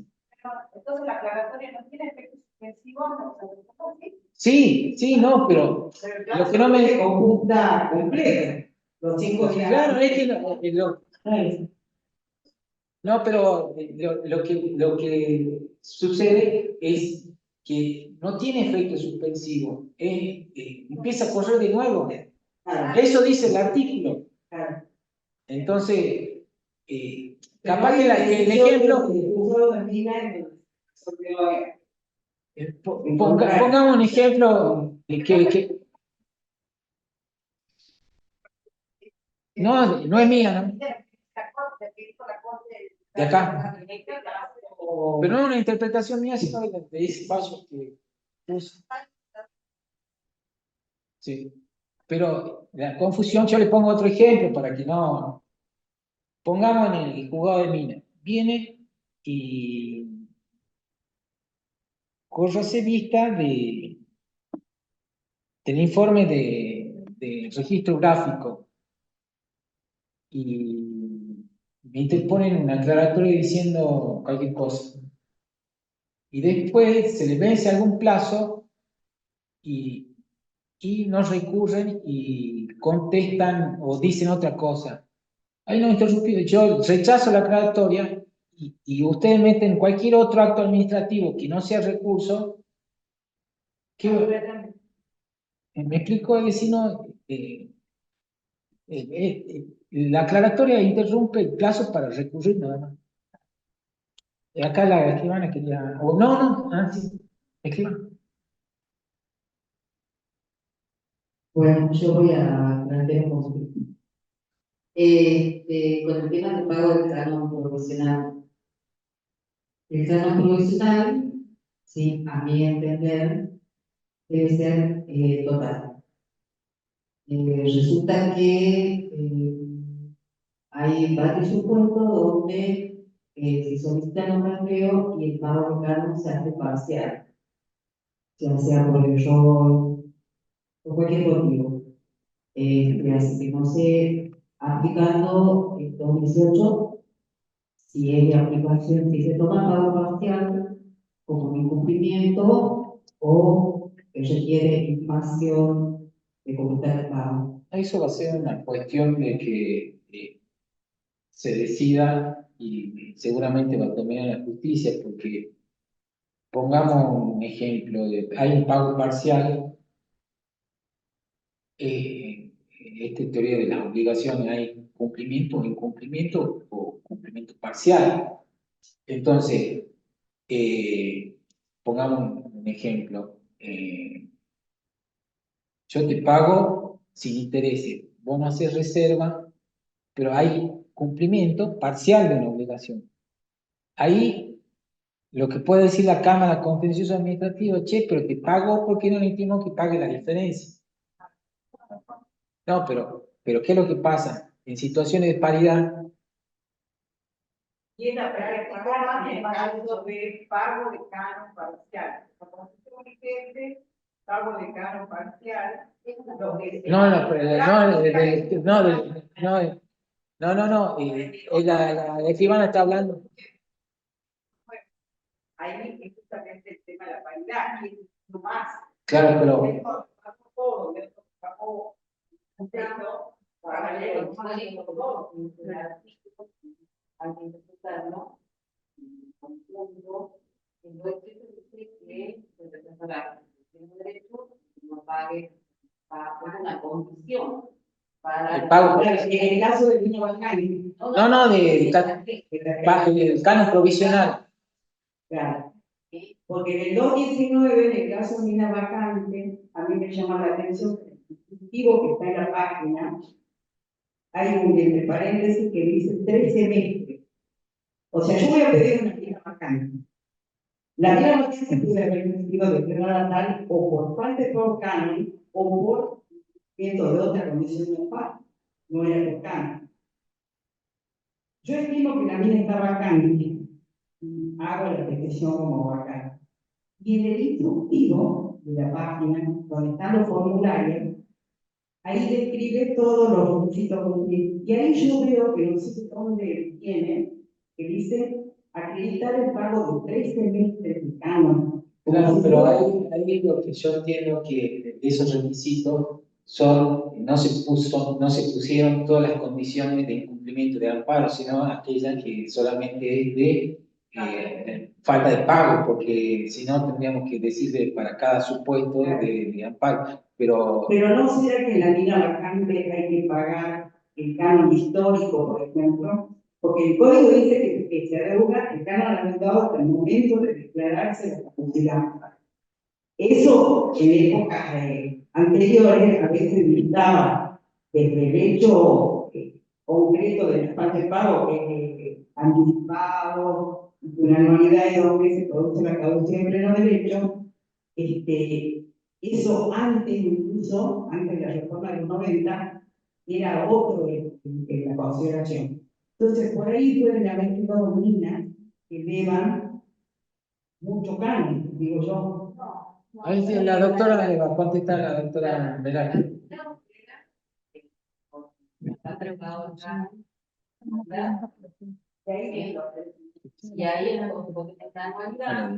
Entonces la aclaratoria no tiene efecto suspensivo, no, Sí, sí, no, pero lo que no me... Se computa completo. Los 5 días. Claro, es que no, pero lo que sucede es que no tiene efecto suspensivo, empieza a correr de nuevo. Claro. Eso dice el artículo. Claro. Entonces, capaz que el ejemplo... Pongamos un ejemplo no es mía, ¿no? De acá. Pero no es una interpretación mía, sino de ese paso que puso. Sí. Pero la confusión, yo le pongo otro ejemplo para que no. Pongamos en el juzgado de Mina. Viene y córrase vista del informe de registro gráfico y me interponen una aclaratoria diciendo cualquier cosa. Y después se les vence algún plazo y no recurren y contestan o dicen otra cosa. Ahí no interrumpido. Yo rechazo la aclaratoria y ustedes meten cualquier otro acto administrativo que no sea recurso. ¿Me explico? Es decir, no, la aclaratoria interrumpe el plazo para recurrir nada más. Acá la escribana quería... O no, sí, escriban. Bueno, yo voy a plantear un conflicto. Con el tema del pago del canon provisional. El canon provisional, sí, a mi entender, debe ser total. Resulta que hay varios supuestos donde se solicita un rastreo y el pago de canon se hace parcial, ya sea por error o cualquier motivo. Así que no sé, aplicando el 2018, si es de aplicación, si se toma pago parcial como un incumplimiento o requiere información de completar el pago. Eso va a ser una cuestión de que se decida y seguramente va a terminar en la justicia, porque pongamos un ejemplo, hay un pago parcial, esta teoría de las obligaciones, hay cumplimiento o incumplimiento o cumplimiento parcial. Entonces, pongamos un ejemplo, yo te pago sin intereses, vos no haces reserva, pero hay cumplimiento parcial de una obligación. Ahí lo que puede decir la Cámara Contencioso Administrativo, che, pero te pago porque no le entiendo que pague la diferencia. No, pero ¿qué es lo que pasa? En situaciones de paridad. Y es la práctica en el caso de pago de canon parcial. Como si un vigente, pago de canon parcial. No, la escribana está hablando. Ahí es justamente el tema de la paridad, que es lo más. Claro, pero... Todo, al interpretarlo, entonces dice que el representante tiene derecho no pague una condición para el pago. En el caso del niño bancario. No, del canon provisional. Claro. Porque en el 2019, en el caso de Mina Vacante, a mí me llama la atención que el dispositivo que está en la página, hay un entre paréntesis que dice 3 semestres. O sea, yo voy a pedir una Mina Vacante. La Mina Vacante puede haber recibido de forma natal o por falta de pago canon o por cumplimiento de otra condición de pago. No era por canon. Yo estimo que la mina está vacante. Hago la petición como vacante. Y en el instructivo de la página, donde están los formularios, ahí describe todos los requisitos a cumplir. Y ahí yo veo que no sé dónde viene, que dice acreditar el pago de 3 semestres de canon. Claro, pero ahí lo que yo entiendo que esos requisitos no se pusieron todas las condiciones de incumplimiento de amparo, sino aquellas que solamente es de falta de pago, porque si no tendríamos que decirle para cada supuesto de amparo. Pero no será que en la vida vacante hay que pagar el canon histórico, por ejemplo, porque el código dice que se deroga el canon aumentado hasta el momento de declararse la caducidad. Eso en épocas anteriores a veces dictaba desde el hecho concreto del espacio de pago, que es anticipado, una anualidad de 2 meses produce la caducidad en pleno derecho. Eso antes, incluso antes de la reforma de los 90, era otro en la consideración. Entonces, por ahí pueden haber quedado minas que deban mucho canon, digo yo. ahí sí, la doctora le va a contestar, la doctora Velar. Y ahí en la constitución está anualidad,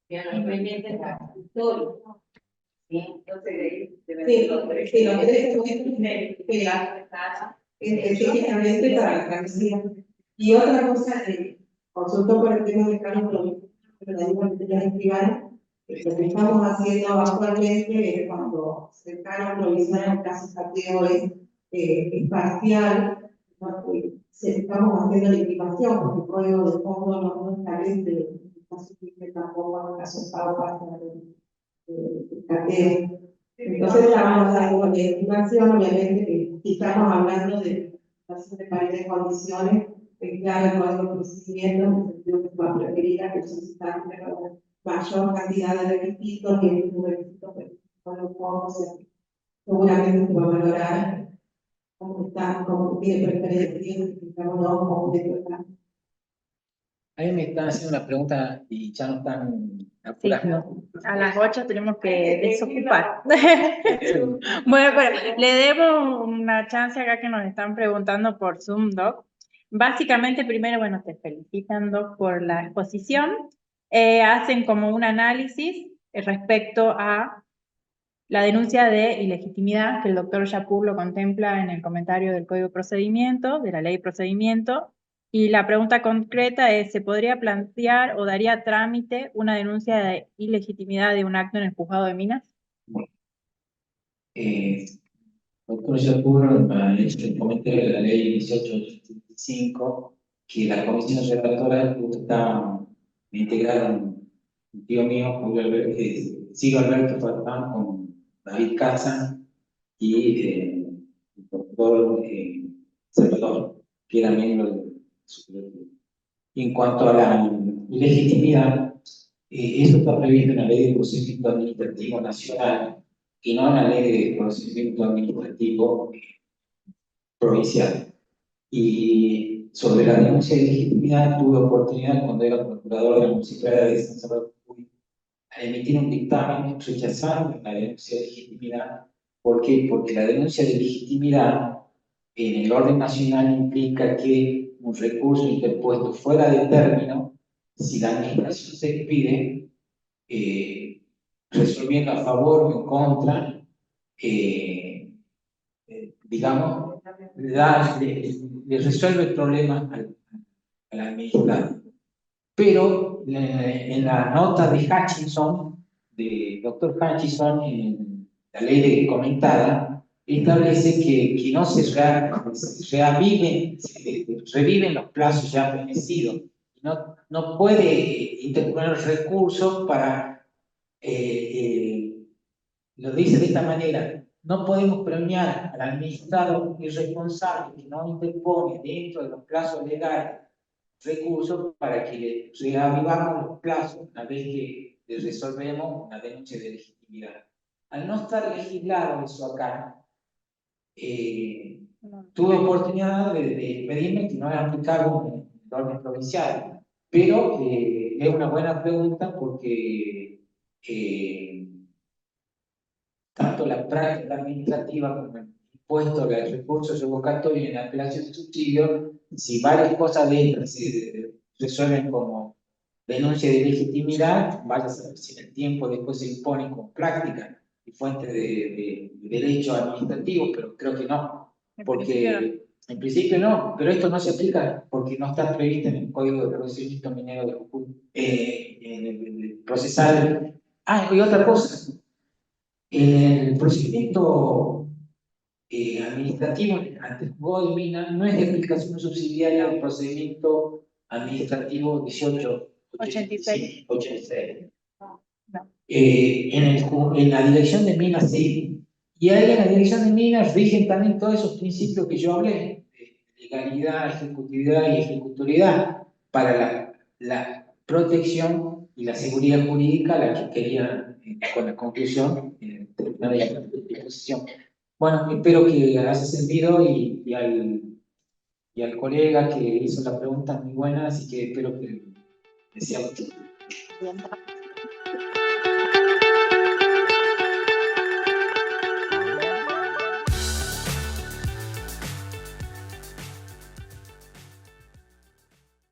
los pendientes históricos. Sí, entonces Sí, los 3 semestres específicamente para la caducidad. Y otra cosa, consultó por el tema de canon, pero la misma que lo que estamos haciendo actualmente es cuando se canon provisional en casos categorías es parcial, ¿no? Estamos haciendo la intimación porque el código de fondo no establece tampoco en caso de pago parcial de cateo. Entonces estamos dando la intimación, obviamente que si estamos hablando de casos de paridad de condiciones, claro, el código de procedimiento, en el sentido que va a preferir a que el solicitante mayor cantidad de requisitos y el requisito con los fondos seguramente se va a valorar como tiene preferencia, digamos, no como de Ahí me están haciendo una pregunta y ya no están Sí, apurando. a las 8 tenemos que desocupar. Bueno, pero le demos una chance acá que nos están preguntando por Zoom, Doc. Básicamente, primero, bueno, te felicitan, Doc, por la exposición. Hacen como un análisis respecto a la denuncia de ilegitimidad, que el doctor Yapur lo contempla en el comentario del Código de Procedimiento, de la Ley de Procedimiento. Y la pregunta concreta es, ¿se podría plantear o daría trámite una denuncia de ilegitimidad de un acto en el juzgado de Minas? Bueno, doctor Yapur ha hecho el comentario de la ley 1885, que la comisión redactora está integrada un tío mío, Sigo Alberto Farfán, con David Casa y el doctor Salvador, que era miembro del Superior. En cuanto a la ilegitimidad, eso está previsto en la Ley de Procedimiento Administrativo Nacional y no en la Ley de Procedimiento Administrativo Provincial. Y sobre la denuncia de ilegitimidad, tuve oportunidad, cuando era procurador de la Municipalidad de San Salvador, a emitir un dictamen rechazando la denuncia de legitimidad. ¿Por qué? Porque la denuncia de legitimidad en el orden nacional implica que un recurso interpuesto fuera de término, si la administración se expide, resolviendo a favor o en contra, digamos, le resuelve el problema al administrado. Pero en la nota de Hutchinson, de Dr. Hutchinson, en la ley comentada, establece que no se reviven los plazos ya vencidos. No puede interponer recursos para, lo dice de esta manera, no podemos premiar al administrado irresponsable que no interpone dentro de los plazos legales recursos para que le reavivamos los plazos una vez que le resolvemos una denuncia de legitimidad. Al no estar legislado eso acá, tuve oportunidad de pedirme que no era aplicable en el orden provincial, pero es una buena pregunta porque tanto la práctica administrativa como el impuesto de recursos revocatorios en la apelación de subsidio, si varias cosas de estas se resuelven como denuncia de legitimidad, vaya a saber si en el tiempo después se impone con práctica y fuente de derecho administrativo, pero creo que no, porque en principio no, pero esto no se aplica porque no está previsto en el Código de Procedimiento Minero de Jujuy, en el procesal. Ah, y otra cosa, en el procedimiento administrativo ante el juzgado de mina no es de aplicación subsidiaria al procedimiento administrativo 1886. No. En la dirección de minas sí. Y ahí en la dirección de minas rigen también todos esos principios que yo hablé, de legalidad, ejecutividad y ejecutoriedad, para la protección y la seguridad jurídica, la que quería, con la conclusión, terminar la exposición. Bueno, espero que haya sentido y al colega que hizo la pregunta muy buena, así que espero que sea útil.